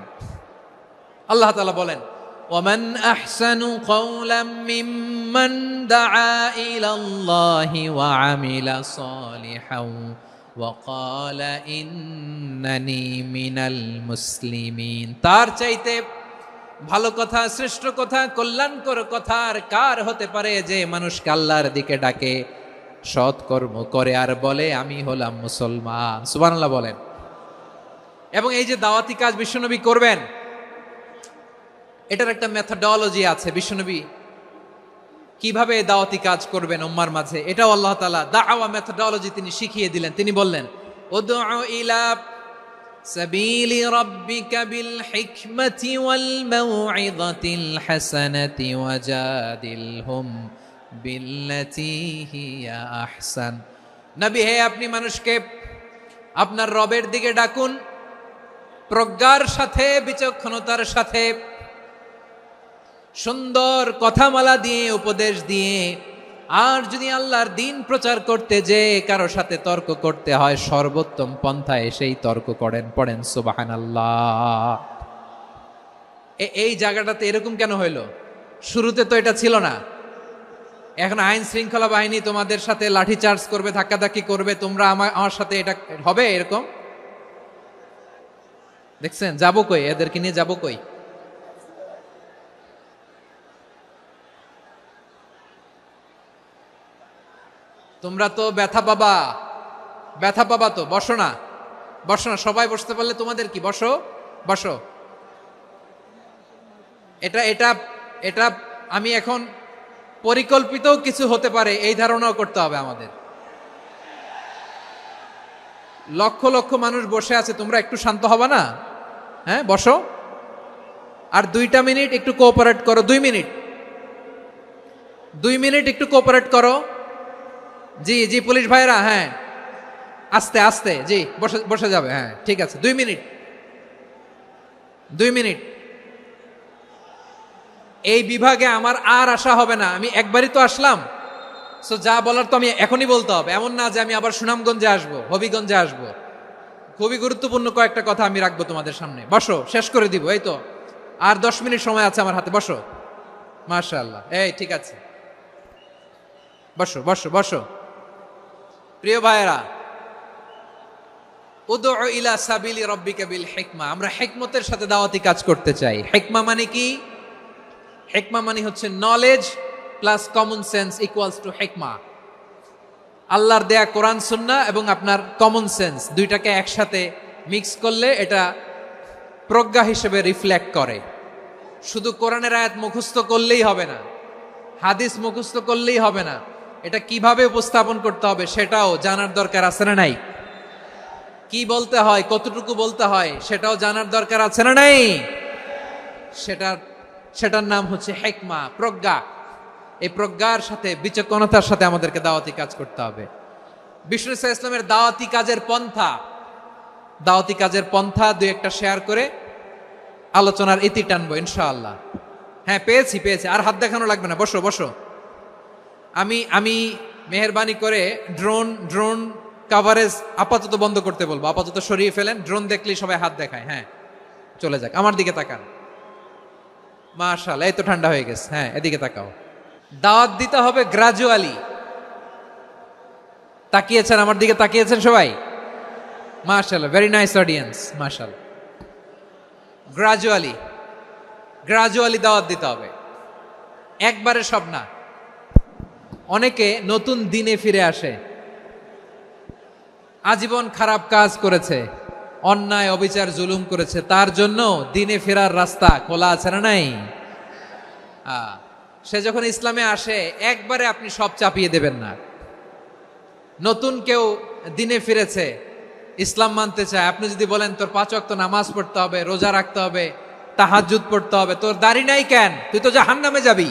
আল্লাহ তাআলা বলেন ومن أحسن قولا ممن دعا إلى الله وعمل صالحا وقال إنني من المسلمين। তার চাইতে ভালো কথা, শ্রেষ্ঠ কথা, কল্যাণকর কথা আর কার হতে পারে যে মানুষকে আল্লাহর দিকে ডাকে, সৎকর্ম করে আর বলে আমি হলাম মুসলমান। সুবহানাল্লাহ বলেন। এবং এই যে দাওয়াতি কাজ বিশ্বনবী করবেন, এটার একটা মেথডোলজি আছে। বিশ্বনবী কিভাবে দাওয়াতি কাজ করবেন উম্মার মাঝে, এটাও আল্লাহ তাআলা দাওয়া মেথডোলজি তিনি শিখিয়ে দিলেন। তিনি বললেন উদউ ইলা সাবিলি রাব্বিকা বিল হিকমাতি ওয়াল মাউইযাতিল হাসানাতি ওয়াজাদিলহুম বিল্লাতী হিয়া আহসান। নবী হে, আপনি মানুষকে আপনার রবের দিকে ডাকুন প্রজ্ঞার সাথে, বিচক্ষণতার সাথে, সুন্দর কথামালা দিয়ে, উপদেশ দিয়ে। আর যদি আল্লাহর দিন প্রচার করতে যে কারো সাথে তর্ক করতে হয়, সর্বোত্তম পন্থায় সেই তর্ক করেন। পড়েন সুবহানাল্লাহ। এই জায়গাটাতে এরকম কেন হইল? শুরুতে তো এটা ছিল না। এখন আইন শৃঙ্খলা বাহিনী তোমাদের সাথে লাঠি চার্জ করবে, ধাক্কাধাক্কি করবে, তোমরা আমার সাথে এটা হবে এরকম? দেখছেন যাবো কই, এদেরকে নিয়ে যাবো কই? তোমরা তো ব্যথা পাবা, ব্যথা পাবা তো, বসো না, বসো না, সবাই বসতে পারলে তোমাদের কি, বসো বসো। এটা এটা এটা আমি এখন পরিকল্পিত কিছু হতে পারে এই ধারণাও করতে হবে আমাদের। লক্ষ লক্ষ মানুষ বসে আছে, তোমরা একটু শান্ত হবা না? হ্যাঁ বসো, আর 2টা মিনিট একটু কোঅপারেট করো, 2 মিনিট, 2 মিনিট একটু কোঅপারেট করো। জি জি পুলিশ ভাইরা, হ্যাঁ আস্তে আস্তে, জি বসে বসে যাবে, হ্যাঁ ঠিক আছে, 2 মিনিট, 2 মিনিট। এই বিভাগে আমার আর আসা হবে না, আমি একবারই তো আসলাম, সো যা বলার তো আমি এখনই বলতে হবে, এমন না যে আমি আবার সুনামগঞ্জে আসবো, হবিগঞ্জে আসবো। খুবই গুরুত্বপূর্ণ কয়েকটা কথা আমি রাখবো তোমাদের সামনে, বসো, শেষ করে দিব, এই তো আর 10 মিনিট সময় আছে আমার হাতে, বসো। মাশাআল্লাহ, এই ঠিক আছে, বসো বসো বসো। প্রিয় ভাইয়েরা, উদউ ইলা সাবিলি রাব্বিকা বিল হিকমা, আমরা হিকমতের সাথে দাওয়াতি কাজ করতে চাই। হিকমা মানে কি? হিকমা মানে হচ্ছে knowledge plus common sense equals to হিকমা। আল্লাহর দেয়া কোরআন সুন্নাহ এবং আপনার কমন সেন্স দুইটাকে একসাথে মিক্স করলে এটা প্রজ্ঞা হিসেবে রিফ্লেক্ট করে। শুধু কোরআনের আয়াত মুখস্থ করলেই হবে না, হাদিস মুখস্থ করলেই হবে না, এটা কিভাবে উপস্থাপন করতে হবে সেটাও জানার দরকার আছে না নাই? কি বলতে হয়, কতটুকু বলতে হয় সেটাও জানার দরকার আছে না নাই? সেটার নাম হচ্ছে হিকমা, প্রজ্ঞা। এই প্রজ্ঞার সাথে বিচক্ষণতার সাথে আমাদেরকে দাওয়াতি কাজ করতে হবে। বিষ্ণু ইসলামের দাওয়াতি কাজের পন্থা দুই একটা শেয়ার করে আলোচনার ইতি টানবো ইনশাআল্লাহ। হ্যাঁ পেয়েছি, আর হাত দেখানো লাগবে না, বসো বসো। আমি মেহেরবানি করে ড্রোন কাভারেজ আপাতত বন্ধ করতে বলবো, আপাতত সরিয়ে ফেলেন। ড্রোন দেখলেই সবাই হাত দেখায়, হ্যাঁ চলে যাক, আমার দিকে তাকান। মাশাআল্লাহ, এই তো ঠান্ডা হয়ে গেছে, হ্যাঁ এদিকে তাকাও। দাওয়াত দিতে হবে গ্রাজুয়ালি। তাকিয়েছেন আমার দিকে, তাকিয়েছেন সবাই? মাশাআল্লাহ, ভেরি নাইস অডিয়েন্স, মাশাআল্লাহ। গ্রাজুয়ালি দাওয়াত দিতে হবে, একবারে সব না। অনেকে নতুন দিনে ফিরে আসে, আজীবন খারাপ কাজ করেছে, অন্যায় অবিচার জুলুম করেছে, তার জন্য দিনে ফেরার রাস্তা খোলা আছে না নাই? সে যখন ইসলামে আসে একবারে আপনি সব চাপিয়ে দেবেন না। নতুন কেউ দিনে ফিরেছে, ইসলাম মানতে চায়, আপনি যদি বলেন তোর 5 ওয়াক্ত নামাজ পড়তে হবে, রোজা রাখতে হবে, তাহাজ্জুদ পড়তে হবে, তোর দাড়ি নাই কেন, তুই তো জাহান্নামে যাবি,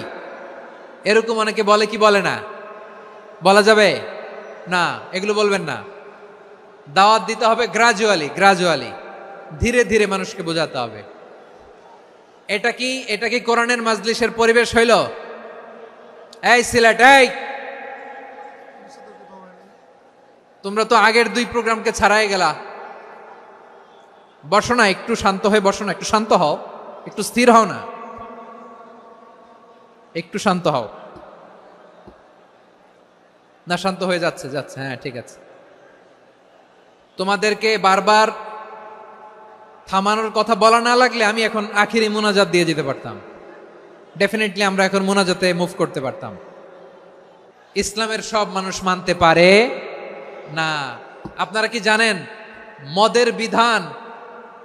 এরকম অনেকে বলে কি বলে না? বলা যাবে না, এগুলো বলবেন না। দাওয়াত দিতে হবে গ্রাজুয়ালি, ধীরে ধীরে মানুষকে বোঝাতে হবে। এটা কি কোরআনের মাজলিসের পরিবেশ হইল? এই সিলেট, এই তোমরা তো আগের 2 প্রোগ্রামকে ছাড়াই গেলা, বসো না, একটু শান্ত হয়ে বসো না, একটু শান্ত হও, একটু স্থির হও না, একটু শান্ত হও না। শান্ত হয়ে যাচ্ছে, হ্যাঁ ঠিক আছে। তোমাদেরকে বারবার থামানোর কথা বলা না লাগলে আমি এখন আখিরি মোনাজাত দিয়ে যেতে পারতাম, ডেফিনেটলি আমরা এখন মোনাজাতে মুভ করতে পারতাম। ইসলামের সব মানুষ মানতে পারে না। আপনারা কি জানেন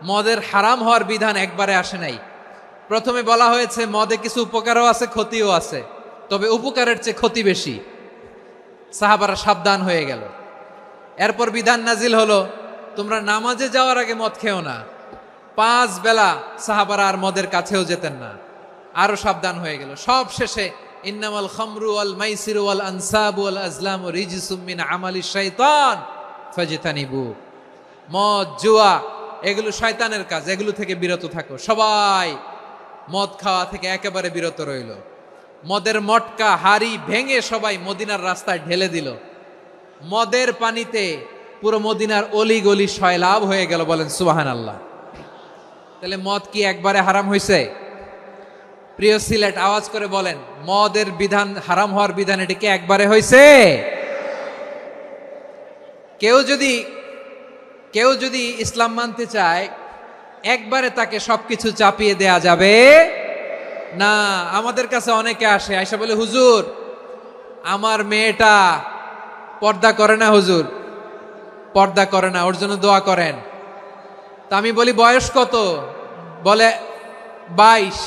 মদের হারাম হওয়ার বিধান একবারে আসে নাই। প্রথমে বলা হয়েছে মদে কিছু উপকারও আছে, ক্ষতিও আছে, তবে উপকারের চেয়ে ক্ষতি বেশি। সাহাবারা সাবধান হয়ে গেল। এরপর বিধান নাজিল হলো, তোমরা নামাজে যাওয়ার আগে মদ খেও না। 5 বেলা সাহাবারা আর মদের কাছেও যেতেন না, আরো সাবধান হয়ে গেল। সব শেষে ইন্নামাল খামরু ওয়াল মাইসিরু ওয়াল আনসাবু ওয়াল আজলামু রিজসুম মিন আমালিশ শাইতান ফাজতানিবু। মদ, জুয়া এগুলো শয়তানের কাজ, এগুলো থেকে বিরত থাকো। সবাই মদ খাওয়া থেকে একেবারে বিরত রইল। মদের মটকা হাড়ি ভেঙে সবাই মদিনার রাস্তায় ঢেলে দিল। মদের পানিতে পুরো মদিনার অলি গলি সয়লাভ হয়ে গেল, বলেন সুবহানাল্লাহ। তাহলে মদ কি একবারে হারাম হয়েছে? প্রিয় সিলেট, আওয়াজ করে বলেন, মদের বিধান, হারাম হওয়ার বিধান এটি কি একবারে হয়েছে? কেউ যদি ইসলাম মানতে চায়, একবারে তাকে সবকিছু চাপিয়ে দেয়া যাবে না। আমাদের কাছে অনেকে আসে, আয়সা বলে, হুজুর আমার মেয়েটা পর্দা করে না, হুজুর পর্দা করে না, ওর জন্য দোয়া করেন। তা আমি বলি বয়স কত? বলে 22।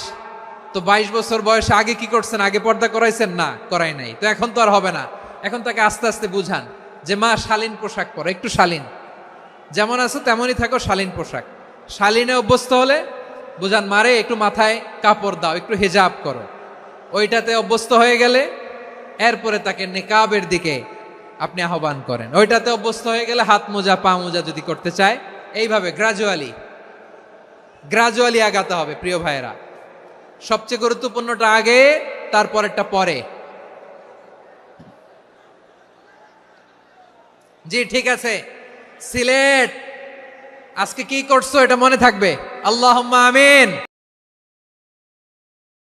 তো 22 বছর বয়সে আগে কি করছেন? আগে পর্দা করাইছেন? না, করাই নাই। তো এখন তো আর হবে না। এখন তাকে আস্তে আস্তে বুঝান যে মা শালীন পোশাক পরো, একটু শালীন, যেমন আছো তেমনই থাকো, শালীন পোশাক। শালীনে অভ্যস্ত হলে বুঝান মারে একটু মাথায় কাপড় দাও, একটু হেজাব করো। ওইটাতে অভ্যস্ত হয়ে গেলে এরপরে তাকে নিকাবের দিকে আপনি আহ্বান করেন। ওইটাতে অভ্যস্ত হয়ে গেলে হাত মোজা পা মোজা যদি করতে চায়, এইভাবে গ্রাজুয়ালি আগাতে হবে। প্রিয় ভাইয়েরা, সবচেয়ে গুরুত্বপূর্ণটা আগে, তারপরেরটা পরে। জি ঠিক আছে, সিলেট আজকে কি করছো এটা মনে থাকবে। আল্লাহুম্মা আমিন।